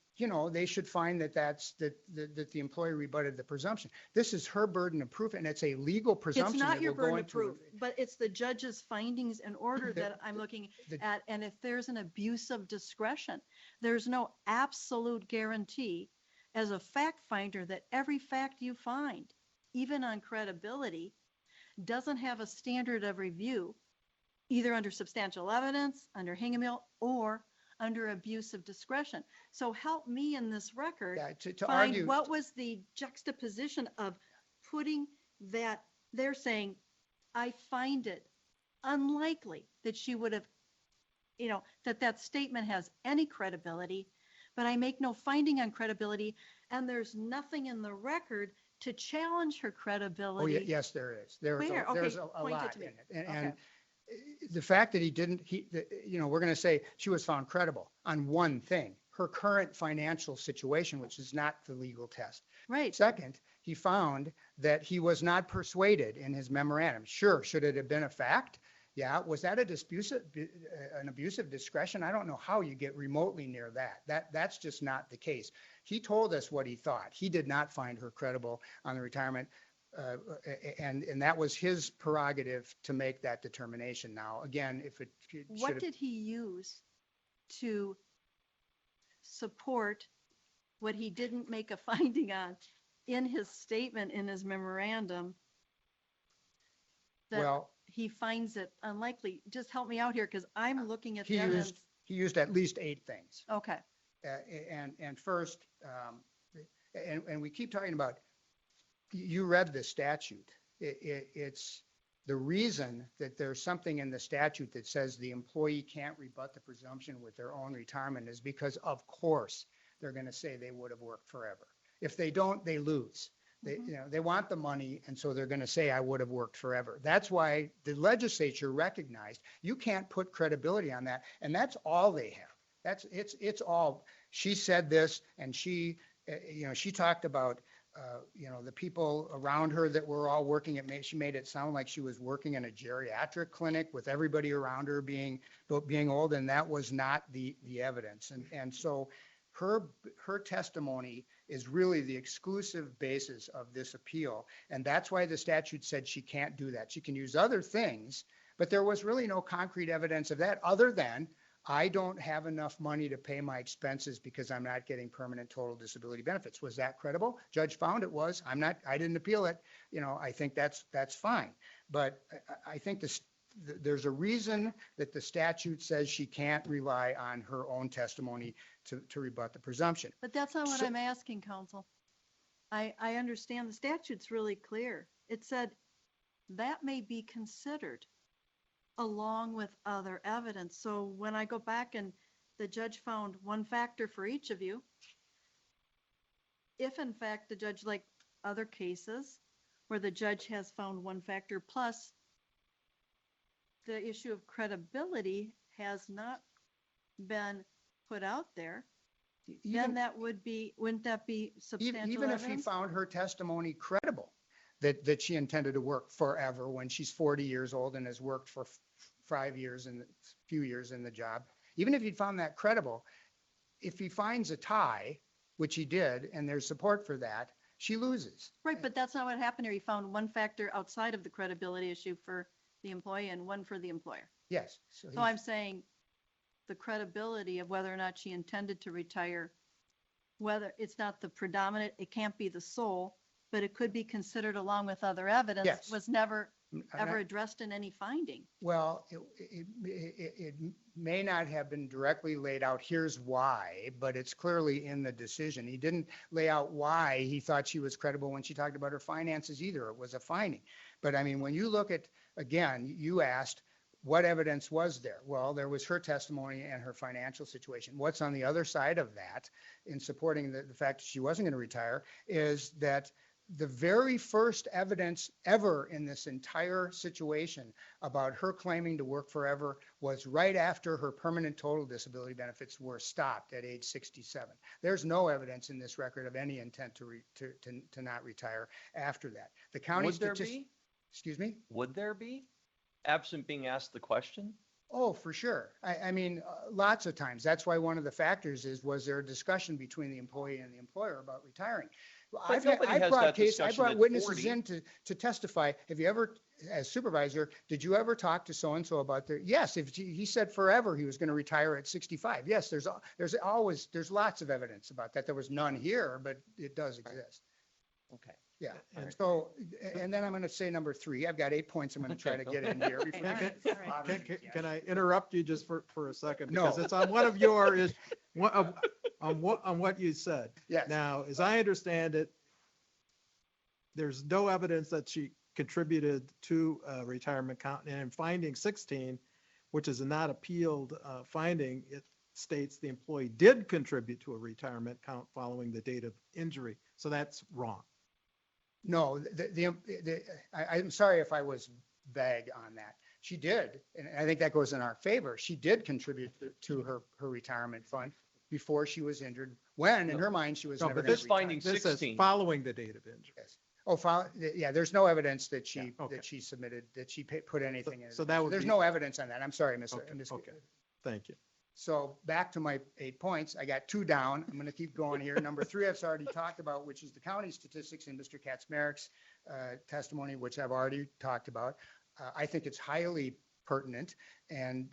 they should find that the employer rebutted the presumption. This is her burden of proof, and it's a legal presumption. It's not that your will go burden of into proof, but it's the judge's findings and order The- that I'm looking the- at. And if there's an abuse of discretion, there's no absolute guarantee as a fact finder that every fact you find, even on credibility, doesn't have a standard of review, either under substantial evidence, under Hinghamill, or under abuse of discretion. So help me in this record Yeah, to find argue. what was the juxtaposition of putting that, they're saying, I find it unlikely that she would have, that statement has any credibility, but I make no finding on credibility, and there's nothing in the record to challenge her Oh, credibility. yes, there is. There's Where? a Okay, there's a point it lot to in me. it. And Okay. the fact that he didn't, we're going to say she was found credible on one thing, her current financial situation, which is not the legal test. Right. Second, he found that he was not persuaded in his memorandum. Sure, should it have been a fact? Yeah. Was that an abusive discretion? I don't know how you get remotely near that. That's just not the case. He told us what he thought. He did not find her credible on the retirement. And that was his prerogative to make that determination. Now, again, if it should What have, did he use to support what he didn't make a finding on in his statement, in his memorandum? That well, he finds it unlikely. Just help me out here, because I'm looking at he the evidence. used at least 8 things. Okay. And first, and we keep talking about, you read the statute. It's the reason that there's something in the statute that says the employee can't rebut the presumption with their own retirement is because, of course, they're going to say they would have worked forever. If they don't, they lose. They want the money, and so they're going to say, I would have worked forever. That's why the legislature recognized you can't put credibility on that, and that's all they have. It's all. She said this, and she talked about, the people around her that were all working. She made it sound like she was working in a geriatric clinic with everybody around her being old, and that was not the evidence. And so her testimony is really the exclusive basis of this appeal. And that's why the statute said she can't do that. She can use other things, but there was really no concrete evidence of that other than, I don't have enough money to pay my expenses because I'm not getting permanent total disability benefits. Was that credible? Judge found it was. I didn't appeal it. I think that's fine. But I think there's a reason that the statute says she can't rely on her own testimony to rebut the presumption. But that's not what I'm asking, counsel. I understand the statute's really clear. It said that may be considered along with other evidence. So when I go back and the judge found one factor for each of you, if in fact the judge, like other cases where the judge has found one factor plus the issue of credibility has not been put out there, then that wouldn't that be substantial even if he evidence? found her testimony credible, that she intended to work forever when she's 40 years old and has worked for 5 years and a few years in the job, even if he'd found that credible, if he finds a tie, which he did, and there's support for that, she loses. Right, but that's not what happened here. He found one factor outside of the credibility issue for the employee and one for the employer. Yes. So I'm saying the credibility of whether or not she intended to retire, whether it's not the predominant, it can't be the sole, but it could be considered along with other evidence, Yes. was never And ever addressed in any finding. Well, it may not have been directly laid out, here's why, but it's clearly in the decision. He didn't lay out why he thought she was credible when she talked about her finances either. It was a finding. But I mean, when you look at, again, you asked, what evidence was there? Well, there was her testimony and her financial situation. What's on the other side of that in supporting the fact that she wasn't going to retire is that the very first evidence ever in this entire situation about her claiming to work forever was right after her permanent total disability benefits were stopped at age 67. There's no evidence in this record of any intent to not retire after that. The county Would there be? Excuse me? Would there be? Absent being asked the question? Oh, for sure. I mean, lots of times. That's why one of the factors is, was there a discussion between the employee and the employer about retiring? But nobody has that I discussion brought at witnesses 40. in to testify. Have you ever, as supervisor, did you ever talk to so-and-so about their, yes, if he said forever he was going to retire at 65. Yes, there's lots of evidence about that. There was none here, but it does exist. Okay. Yeah. And- So, and then I'm going to say number 3. I've got 8 points I'm going to try to get in here. Can I interrupt you just for a second? No. Because it's on one of your, on what you said. Yes. Now, as I understand it, there's no evidence that she contributed to a retirement account. And in finding 16, which is a not appealed finding, it states the employee did contribute to a retirement account following the date of injury. So that's wrong. No, I'm sorry if I was vague on that. she did, and I think that goes in our favor. She did contribute to her retirement fund before she was injured, when in her mind, she was No, never but going this to finding retire. This says 16. following the date of injury. Yes. Oh, yeah, there's no evidence that Yeah, okay. she submitted, that she put anything in. So that would There's be- no evidence on that. I'm sorry, Miss. Okay, okay. Thank you. So back to my 8 points. I got 2 down. I'm going to keep going here. Number 3, I've already talked about, which is the county statistics in Mr. Kaczmarek's testimony, which I've already talked about. I think it's highly pertinent. And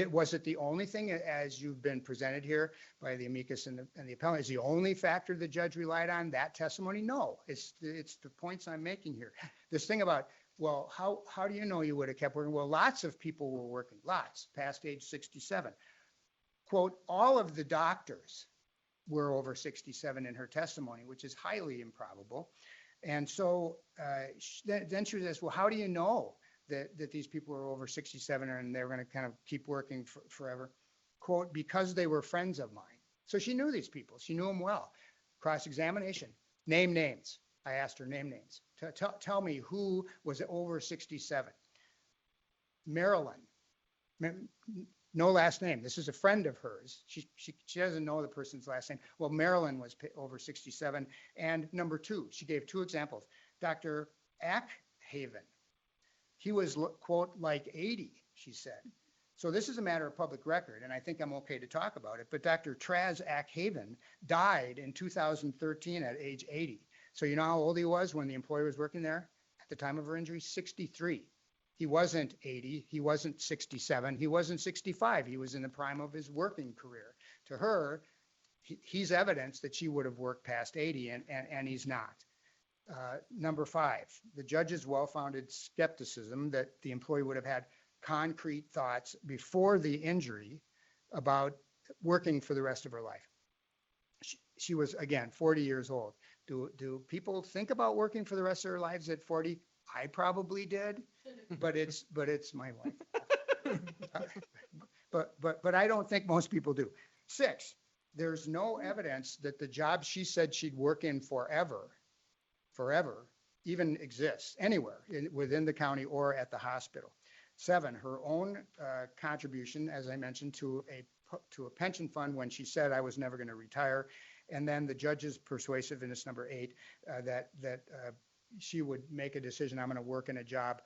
was it the only thing, as you've been presented here by the amicus and the appellant, is the only factor the judge relied on, that testimony? No, it's the points I'm making here. This thing about, well, how do you know you would have kept working? Well, lots of people were working, lots, past age 67. Quote, all of the doctors were over 67 in her testimony, which is highly improbable. And so then she says, well, how do you know that these people were over 67 and they're going to kind of keep working forever? Quote, because they were friends of mine. So she knew these people. She knew them well. Cross-examination, name names. I asked her, name names. Tell me who was over 67. Marilyn. No last name. This is a friend of hers. She doesn't know the person's last name. Well, Marilyn was over 67. And number 2, she gave 2 examples. Dr. Ackhaven, he was, quote, like 80, she said. So this is a matter of public record, and I think I'm okay to talk about it. But Dr. Traz Ackhaven died in 2013 at age 80. So you know how old he was when the employee was working there at the time of her injury? 63. He wasn't 80. He wasn't 67. He wasn't 65. He was in the prime of his working career. To her, he's evidence that she would have worked past 80, and he's not. Number 5, the judge's well-founded skepticism that the employee would have had concrete thoughts before the injury about working for the rest of her life. She was, again, 40 years old. Do people think about working for the rest of their lives at 40? I probably did, but it's my life. But I don't think most people do. 6, there's no evidence that the job she said she'd work in forever, even exists anywhere within the county or at the hospital. 7, her own contribution, as I mentioned, to a pension fund when she said I was never going to retire. And then the judge's persuasiveness, number 8, that she would make a decision, I'm going to work in a job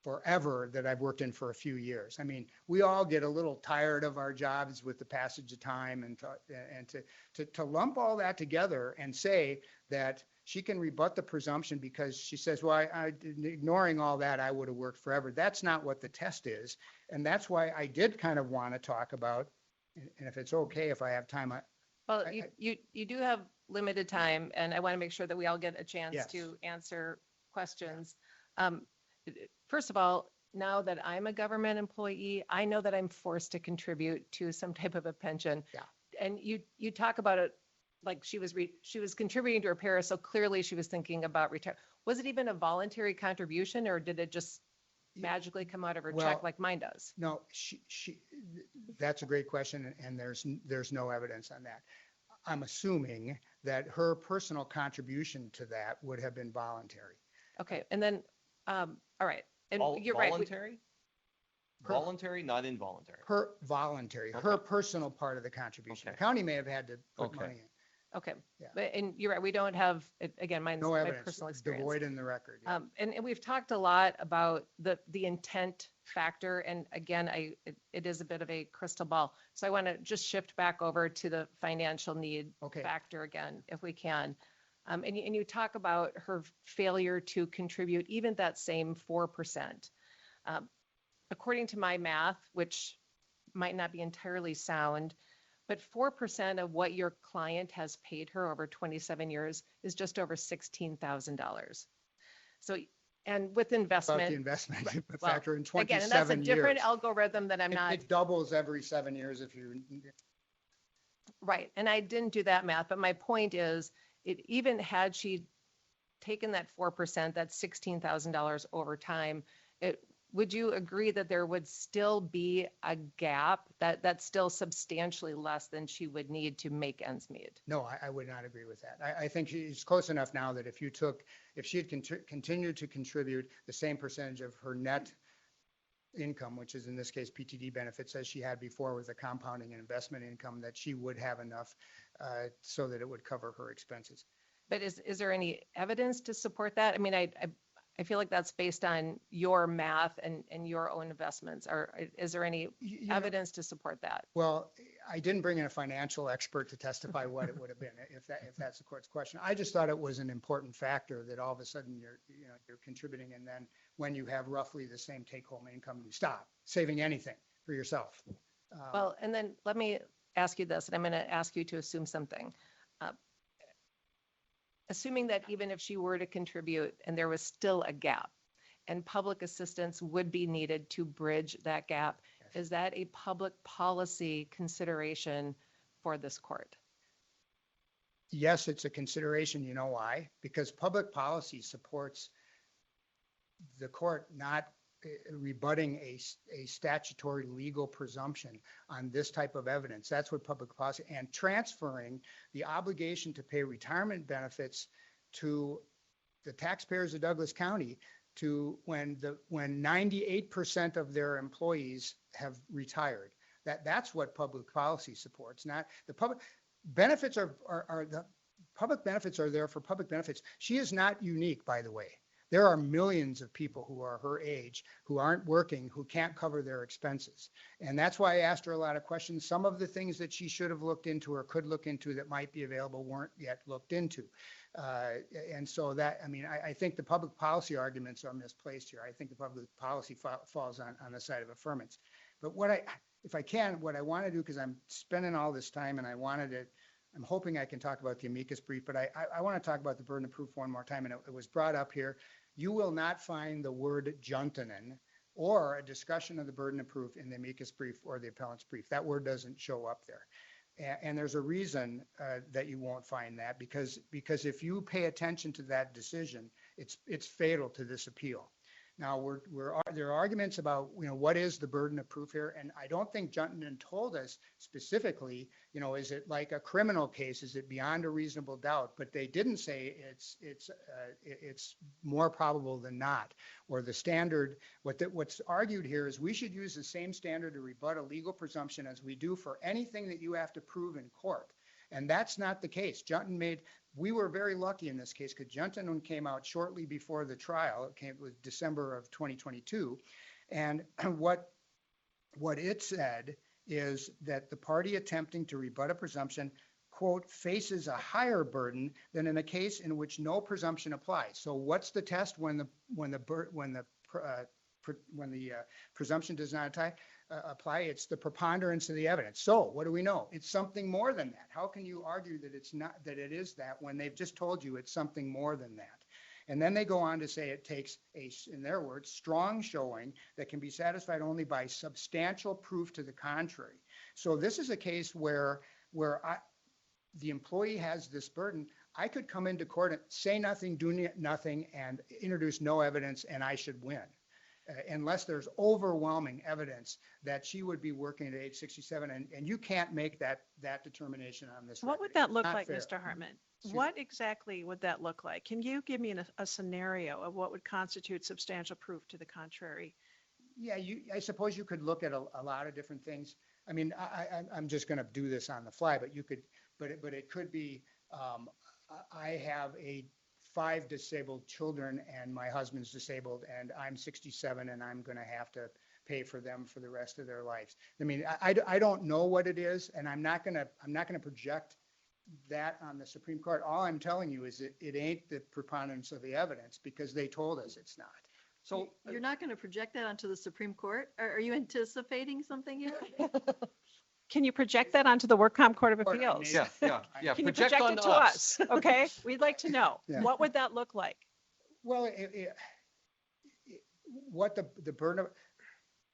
forever that I've worked in for a few years. I mean, we all get a little tired of our jobs with the passage of time, and to lump all that together and say that she can rebut the presumption because she says, well, ignoring all that, I would have worked forever. That's not what the test is. And that's why I did kind of want to talk about, and if it's okay, if I have time, Well, you do have limited time, and I want to make sure that we all get a chance Yes. to answer questions. First of all, now that I'm a government employee, I know that I'm forced to contribute to some type of a pension. Yeah. And you talk about it like she was contributing to her parents, so clearly she was thinking about retire. Was it even a voluntary contribution, or did it just magically come out of her Well, check like mine does? no, that's a great question, and there's no evidence on that. I'm assuming that her personal contribution to that would have been voluntary. Okay, and then, all right, and you're right. Voluntary? Voluntary, not involuntary. Her voluntary, her Okay. personal part of the contribution. The Okay. county may have had to put Okay. money in. Okay, Yeah. and you're right, we don't have, again, mine's No my evidence, personal experience. devoid in the record. Yeah. And we've talked a lot about the intent factor, and again, it is a bit of a crystal ball. So I want to just shift back over to the financial need Okay. factor again, if we can. And you talk about her failure to contribute even that same 4%. According to my math, which might not be entirely sound, but 4% of what your client has paid her over 27 years is just over $16,000. So, and with About investment. the investment Well, factor in Again, 27 and that's a different years. algorithm that I'm It- not, It doubles every 7 years if you, right. And I didn't do that math, but my point is, even had she taken that 4%, that's $16,000 over time, would you agree that there would still be a gap that's still substantially less than she would need to make ends meet? no, I would not agree with that. I think she's close enough now that if she had continued to contribute the same percentage of her net income, which is in this case PTD benefits, as she had before with the compounding and investment income, that she would have enough so that it would cover her expenses. But is there any evidence to support that? I mean, I feel like that's based on your math and your own investments. Or is there any You know, evidence to support that? well, I didn't bring in a financial expert to testify what it would have been, if that's the court's question. I just thought it was an important factor that all of a sudden you're contributing, and then when you have roughly the same take-home income, you stop saving anything for yourself. Well, and then let me ask you this, and I'm going to ask you to assume something. Assuming that even if she were to contribute and there was still a gap and public assistance would be needed to bridge that gap, is that a public policy consideration for this court? Yes, it's a consideration. You know why? Because public policy supports the court not rebutting a statutory legal presumption on this type of evidence. That's what public policy, and transferring the obligation to pay retirement benefits to the taxpayers of Douglas County to when 98% of their employees have retired. That's what public policy supports. Not the public benefits are the public benefits are there for public benefits. She is not unique, by the way. There are millions of people who are her age who aren't working, who can't cover their expenses. And that's why I asked her a lot of questions. Some of the things that she should have looked into or could look into that might be available weren't yet looked into. And so that, I mean, I think the public policy arguments are misplaced here. I think the public policy falls on the side of affirmance. But if I can, what I want to do, because I'm spending all this time and I'm hoping I can talk about the amicus brief, but I want to talk about the burden of proof one more time. And it was brought up here. You will not find the word Juntanen or a discussion of the burden of proof in the amicus brief or the appellant's brief. That word doesn't show up there. And there's a reason that you won't find that, because if you pay attention to that decision, it's fatal to this appeal. Now, there are arguments about, what is the burden of proof here? And I don't think Juntanen told us specifically, is it like a criminal case? Is it beyond a reasonable doubt? But they didn't say it's more probable than not. Or the standard, what's argued here is we should use the same standard to rebut a legal presumption as we do for anything that you have to prove in court. And that's not the case. We were very lucky in this case because Juntanen came out shortly before the trial. It was December of 2022. And what it said is that the party attempting to rebut a presumption, quote, faces a higher burden than in a case in which no presumption applies. So what's the test when the presumption does not apply? It's the preponderance of the evidence. So what do we know? It's something more than that. How can you argue that it is that when they've just told you it's something more than that? And then they go on to say it takes in their words, strong showing that can be satisfied only by substantial proof to the contrary. So this is a case where the employee has this burden. I could come into court and say nothing, do nothing, and introduce no evidence, and I should win. Unless there's overwhelming evidence that she would be working at age 67, and you can't make that determination on this. What record. would that It's look not like, fair. Mr. Hartman? Excuse What exactly would that look like? Can you give me a scenario of what would constitute substantial proof to the contrary? Yeah, I suppose you could look at a lot of different things. I mean, I'm just going to do this on the fly, but it could be, I have 5 disabled children and my husband's disabled and I'm 67 and I'm going to have to pay for them for the rest of their lives. I mean, I don't know what it is, and I'm not going to project that on the Supreme Court. All I'm telling you is it ain't the preponderance of the evidence because they told us it's not. So You're not going to project that onto the Supreme Court? Are you anticipating something here? Can you project that onto the Work Comp Court of Or I Appeals? may- yeah. Can you Project project on it to us? Okay, we'd like to know. Yeah. What would that look like? Well, what the burden of,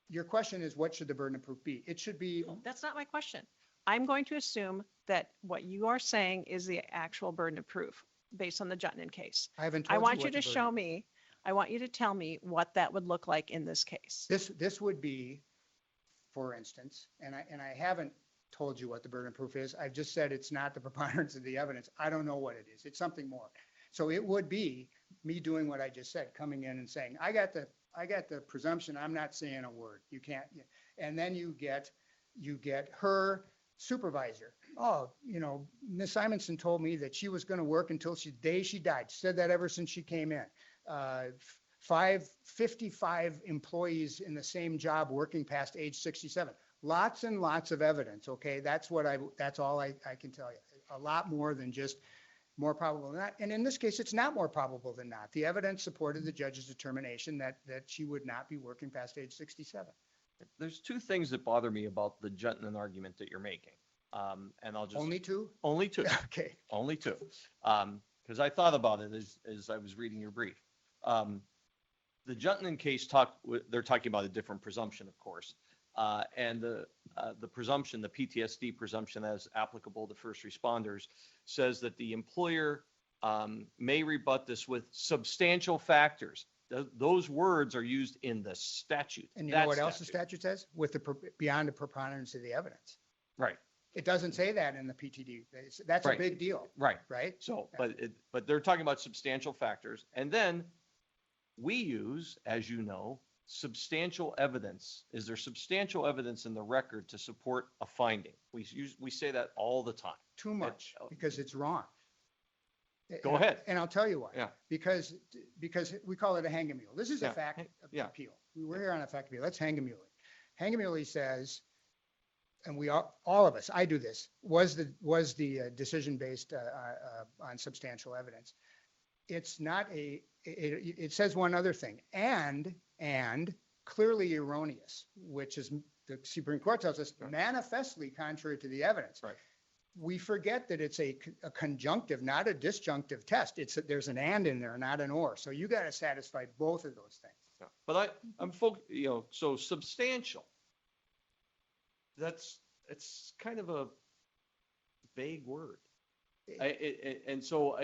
your question is, what should the burden of proof be? It should be, That's not my question. I'm going to assume that what you are saying is the actual burden of proof based on the Juntanen case. I haven't I told want you you what to the burden. show me, I want you to tell me what that would look like in this case. This would be, for instance, and I haven't told you what the burden of proof is. I've just said it's not the preponderance of the evidence. I don't know what it is. It's something more. So it would be me doing what I just said, coming in and saying, I got the presumption, I'm not saying a word. You can't, and then you get her supervisor. Oh, Miss Simonson told me that she was going to work until the day she died. She said that ever since she came in. 55 employees in the same job working past age 67. Lots and lots of evidence. Okay. That's all I can tell you. A lot more than just more probable than not. And in this case, it's not more probable than not. The evidence supported the judge's determination that she would not be working past age 67. There's two things that bother me about the Gentleman argument that you're making. And I'll just. Only two? Only two. Okay. Only two. Because I thought about it as I was reading your brief. The Gentleman case they're talking about a different presumption, of course. And the presumption, the PTSD presumption as applicable to first responders, says that the employer may rebut this with substantial factors. Those words are used in the statute. And you know what else the statute says? Beyond the preponderance of the evidence. Right. It doesn't say that in the PTD. That's a Right. big deal. Right. Right? So, but they're talking about substantial factors. And then we use, as you know, substantial evidence. Is there substantial evidence in the record to support a finding? We say that all the time. Too much, because it's wrong. Go ahead. And I'll tell you why. Yeah. Because we call it a hang a mule. This is a Yeah. fact Yeah. appeal. We're here on a fact appeal. Let's hang a mule. Hang a mule says, and we all of us, I do this, was the decision based on substantial evidence. It's not it says one other thing, and clearly erroneous, which is the Supreme Court tells us manifestly contrary to the evidence. Right. We forget that it's a conjunctive, not a disjunctive test. There's an and in there, not an or. So you got to satisfy both of those things. Yeah. But so substantial. It's kind of a vague word.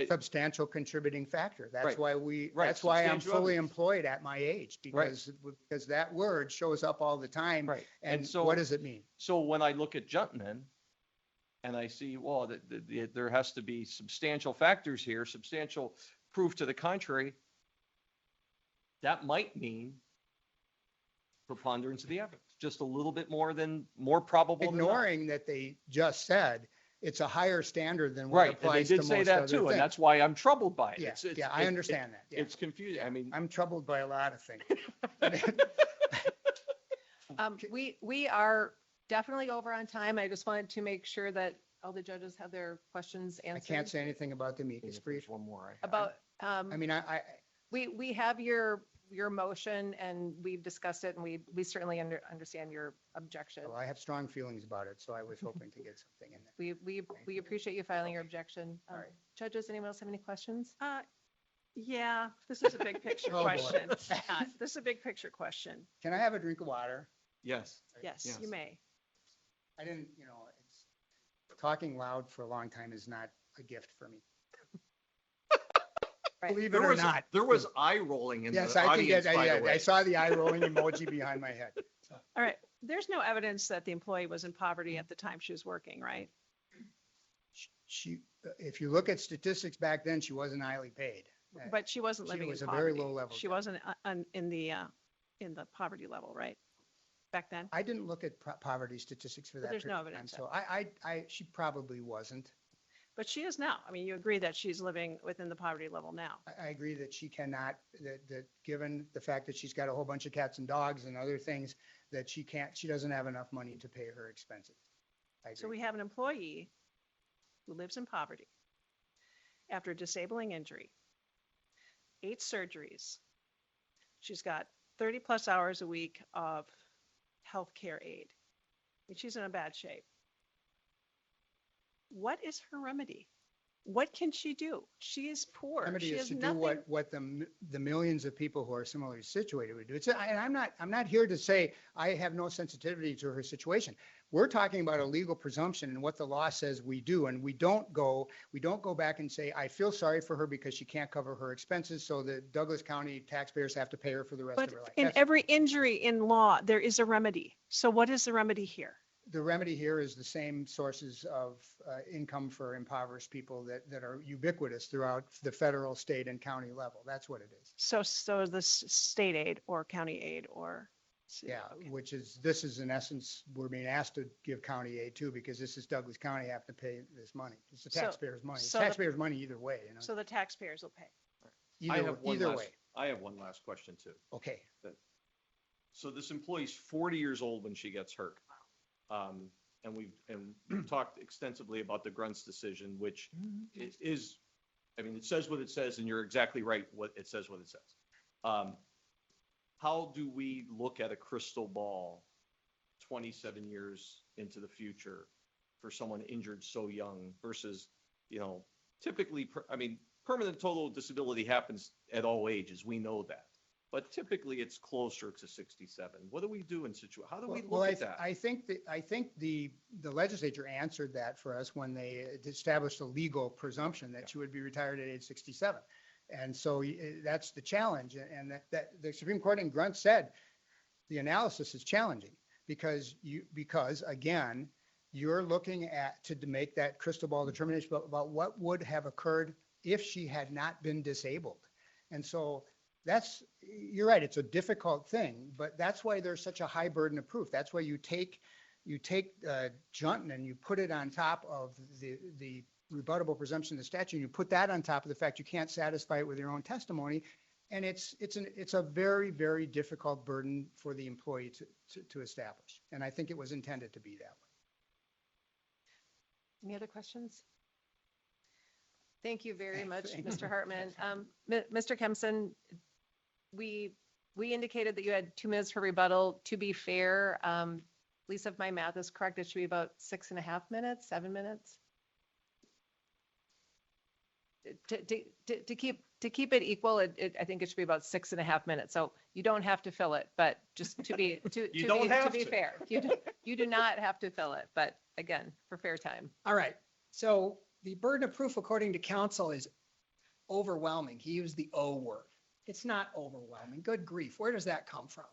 Substantial contributing factor. That's Right. why Right. that's why I'm Substantial fully evidence. employed at my age, because that word shows up all the time. Right. And so what does it mean? So when I look at Juntman and I see, well, there has to be substantial factors here, substantial proof to the contrary, that might mean preponderance of the evidence, just a little bit more probable than not. Ignoring that they just said it's a higher standard than what Right, and they applies to did say most that other too, and things. that's why I'm troubled by it. Yeah, I understand that. Yeah. It's confusing. I mean, I'm troubled by a lot of things. We are definitely over on time. I just wanted to make sure that all the judges have their questions I answered. can't say anything about the amicus brief. there's one more. About, I mean, we have your motion and we've discussed it and we certainly understand your objection. well, I have strong feelings about it, so I was hoping to get something in there. We appreciate you filing your objection. All right. Judges, anyone else have any questions? Yeah, this is a big picture Oh, boy. question. This is a big picture question. Can I have a drink of water? Yes. Yes, Yes. you may. I didn't, talking loud for a long time is not a gift for me. Right. Believe it or not. There was eye rolling in the Yes, I can audience, get, by the I way. saw the eye rolling emoji behind my head. All right. There's no evidence that the employee was in poverty at the time she was working, right? If you look at statistics back then, she wasn't highly paid. But she wasn't She living in was a poverty. very low level She job. wasn't in the poverty level, right? Back then? I didn't look at poverty statistics for But that. there's no period of time, evidence So she probably wasn't. But she is now. I mean, you agree that she's living within the poverty level now. I agree that she cannot, that given the fact that she's got a whole bunch of cats and dogs and other things, that she doesn't have enough money to pay her expenses. I So agree. we have an employee who lives in poverty after a disabling injury, 8 surgeries. She's got 30 plus hours a week of healthcare aid. I mean, she's in a bad shape. What is her remedy? What can she do? She is poor. Remedy She is has to do nothing. what the millions of people who are similarly situated would do. And I'm not here to say I have no sensitivity to her situation. We're talking about a legal presumption and what the law says we do. And we don't go back and say, I feel sorry for her because she can't cover her expenses. So the Douglas County taxpayers have to pay her for the rest But of her life. in That's- every injury in law, there is a remedy. So what is the remedy here? the remedy here is the same sources of income for impoverished people that are ubiquitous throughout the federal, state, and county level. That's what it is. So the state aid or county aid or. Yeah, okay. which is, this is in essence, we're being asked to give county aid too, because this is Douglas County have to pay this money. It's the So- taxpayers' money. It's so the- taxpayers' money either way, you know, So the taxpayers will pay. either way. I have one last question too. Okay. So this employee's 40 years old when she gets hurt. And we've talked extensively about the Grunt's decision, which is, I mean, it says what it says, and you're exactly right, it says what it says. How do we look at a crystal ball 27 years into the future for someone injured so young versus, typically, I mean, permanent total disability happens at all ages. We know that. But typically it's closer to 67. What do we do in how do we Well, look at that? I think the legislature answered that for us when they established a legal presumption that you would be retired at age 67. And so that's the challenge. And that the Supreme Court in Grunt said the analysis is challenging because again, you're looking to make that crystal ball determination about what would have occurred if she had not been disabled. And so you're right, it's a difficult thing, but that's why there's such a high burden of proof. That's why you take Junton and you put it on top of the rebuttable presumption of the statute, and you put that on top of the fact you can't satisfy it with your own testimony. And it's a very, very difficult burden for the employee to establish. And I think it was intended to be that way. Any other questions? Thank you very much, Thank Mr. you. Hartman. Mr. Kempson, we indicated that you had 2 minutes for rebuttal. To be fair, Lisa, if my math is correct, it should be about 6.5 minutes, 7 minutes. To keep it equal, I think it should be about 6.5 minutes. So you don't have to fill it, but just to be fair, you do not have to fill it. But again, for fair time. All right. So the burden of proof, according to counsel, is overwhelming. He used the O word. It's not overwhelming. Good grief. Where does that come from?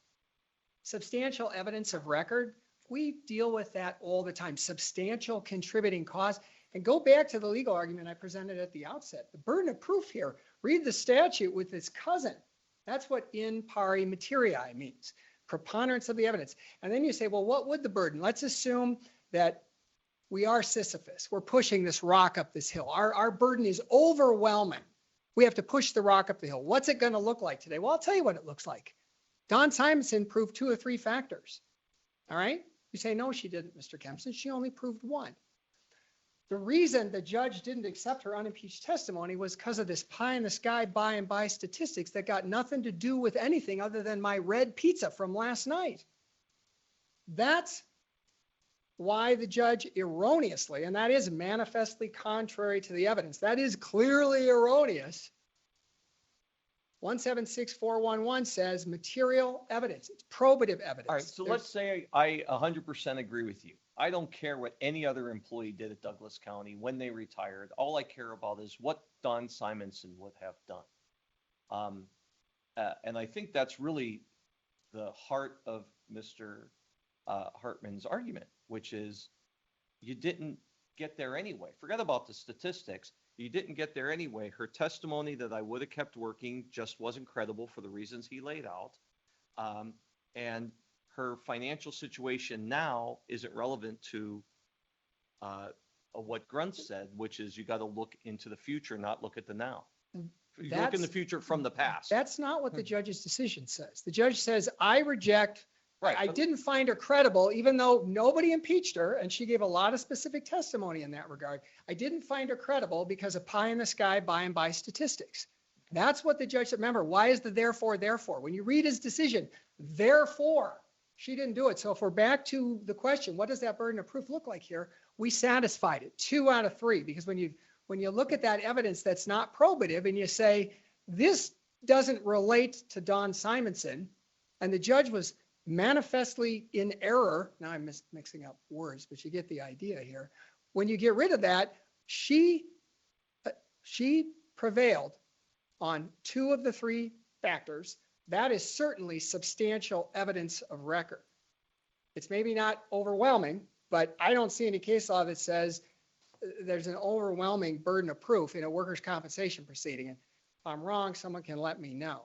Substantial evidence of record. We deal with that all the time. Substantial contributing cause. And go back to the legal argument I presented at the outset. The burden of proof here, read the statute with its cousin. That's what in pari materiae means. Preponderance of the evidence. And then you say, well, what would the burden? Let's assume that we are Sisyphus. We're pushing this rock up this hill. Our burden is overwhelming. We have to push the rock up the hill. What's it going to look like today? Well, I'll tell you what it looks like. Don Simonson proved 2 or 3 factors. All right? You say, no, she didn't, Mr. Kempson. She only proved 1. The reason the judge didn't accept her unimpeached testimony was because of this pie in the sky by and by statistics that got nothing to do with anything other than my red pizza from last night. That's why the judge erroneously, and that is manifestly contrary to the evidence, that is clearly erroneous. 176411 says material evidence. It's probative evidence. All right, so let's say I 100% agree with you. I don't care what any other employee did at Douglas County when they retired. All I care about is what Don Simonson would have done. And I think that's really the heart of Mr. Hartman's argument, which is you didn't get there anyway. Forget about the statistics. You didn't get there anyway. Her testimony that I would have kept working just wasn't credible for the reasons he laid out. And her financial situation now isn't relevant to what Grunt said, which is you got to look into the future, not look at the now. You look in the future from the past. That's not what the judge's decision says. The judge says, I reject, Right. I didn't find her credible, even though nobody impeached her, and she gave a lot of specific testimony in that regard. I didn't find her credible because of pie in the sky by and by statistics. That's what the judge said. Remember, why is the therefore? When you read his decision, therefore, she didn't do it. So if we're back to the question, what does that burden of proof look like here? We satisfied it, 2 out of 3, because when you look at that evidence that's not probative and you say, this doesn't relate to Don Simonson, and the judge was manifestly in error. Now I'm mixing up words, but you get the idea here. When you get rid of that, she prevailed on 2 of the 3 factors. That is certainly substantial evidence of record. It's maybe not overwhelming, But I don't see any case law that says there's an overwhelming burden of proof in a workers' compensation proceeding. And if I'm wrong, someone can let me know.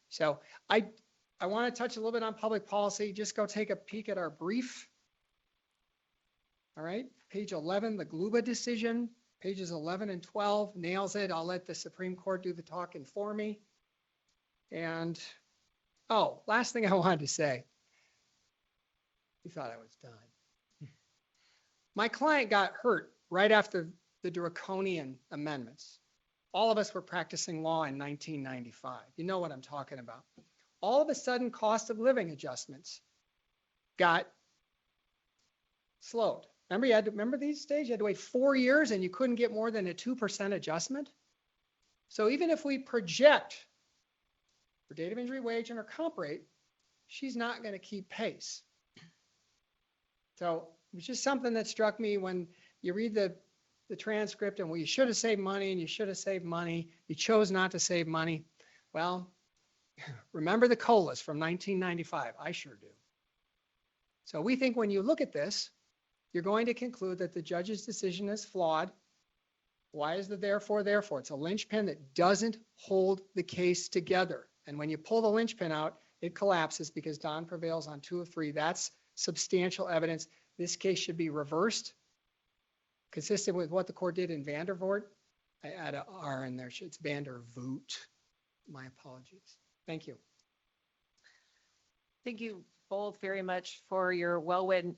So I want to touch a little bit on public policy. Just go take a peek at our brief. All right, page 11, the Gluba decision, pages 11 and 12 nails it. I'll let the Supreme Court do the talking for me. And, oh, last thing I wanted to say. You thought I was done. My client got hurt right after the draconian amendments. All of us were practicing law in 1995. You know what I'm talking about. All of a sudden, cost of living adjustments got slowed. Remember these days? You had to wait 4 years and you couldn't get more than a 2% adjustment. So even if we project for date of injury wage and her comp rate, she's not going to keep pace. So it was just something that struck me when you read the transcript and, well, you should have saved money and you should have saved money. You chose not to save money. Well, remember the COLAs from 1995? I sure do. So we think when you look at this, you're going to conclude that the judge's decision is flawed. Why is the therefore? It's a linchpin that doesn't hold the case together. And when you pull the linchpin out, it collapses because Don prevails on 2 of 3. That's substantial evidence. This case should be reversed, consistent with what the court did in Vandervoort. I add a R in there. It's Vandervoot. My apologies. Thank you. Thank you both very much for your well-written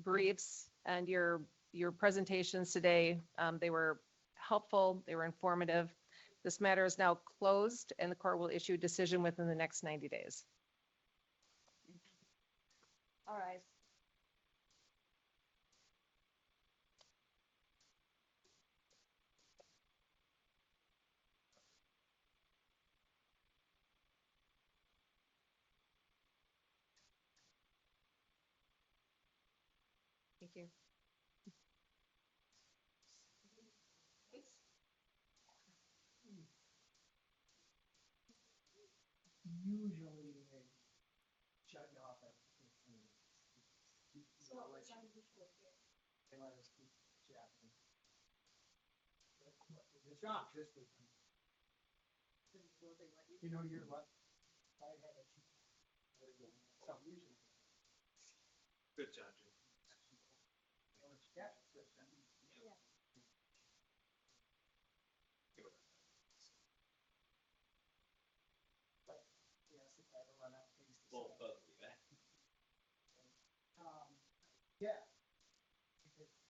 briefs and your presentations today. They were helpful. They were informative. This matter is now closed and the court will issue a decision within the next 90 days. All right. Thank you. Usually they shut you off at 15 minutes. They let us keep chatting. The shop this weekend. You know, you're what? I had a so usually. Good job, Jim.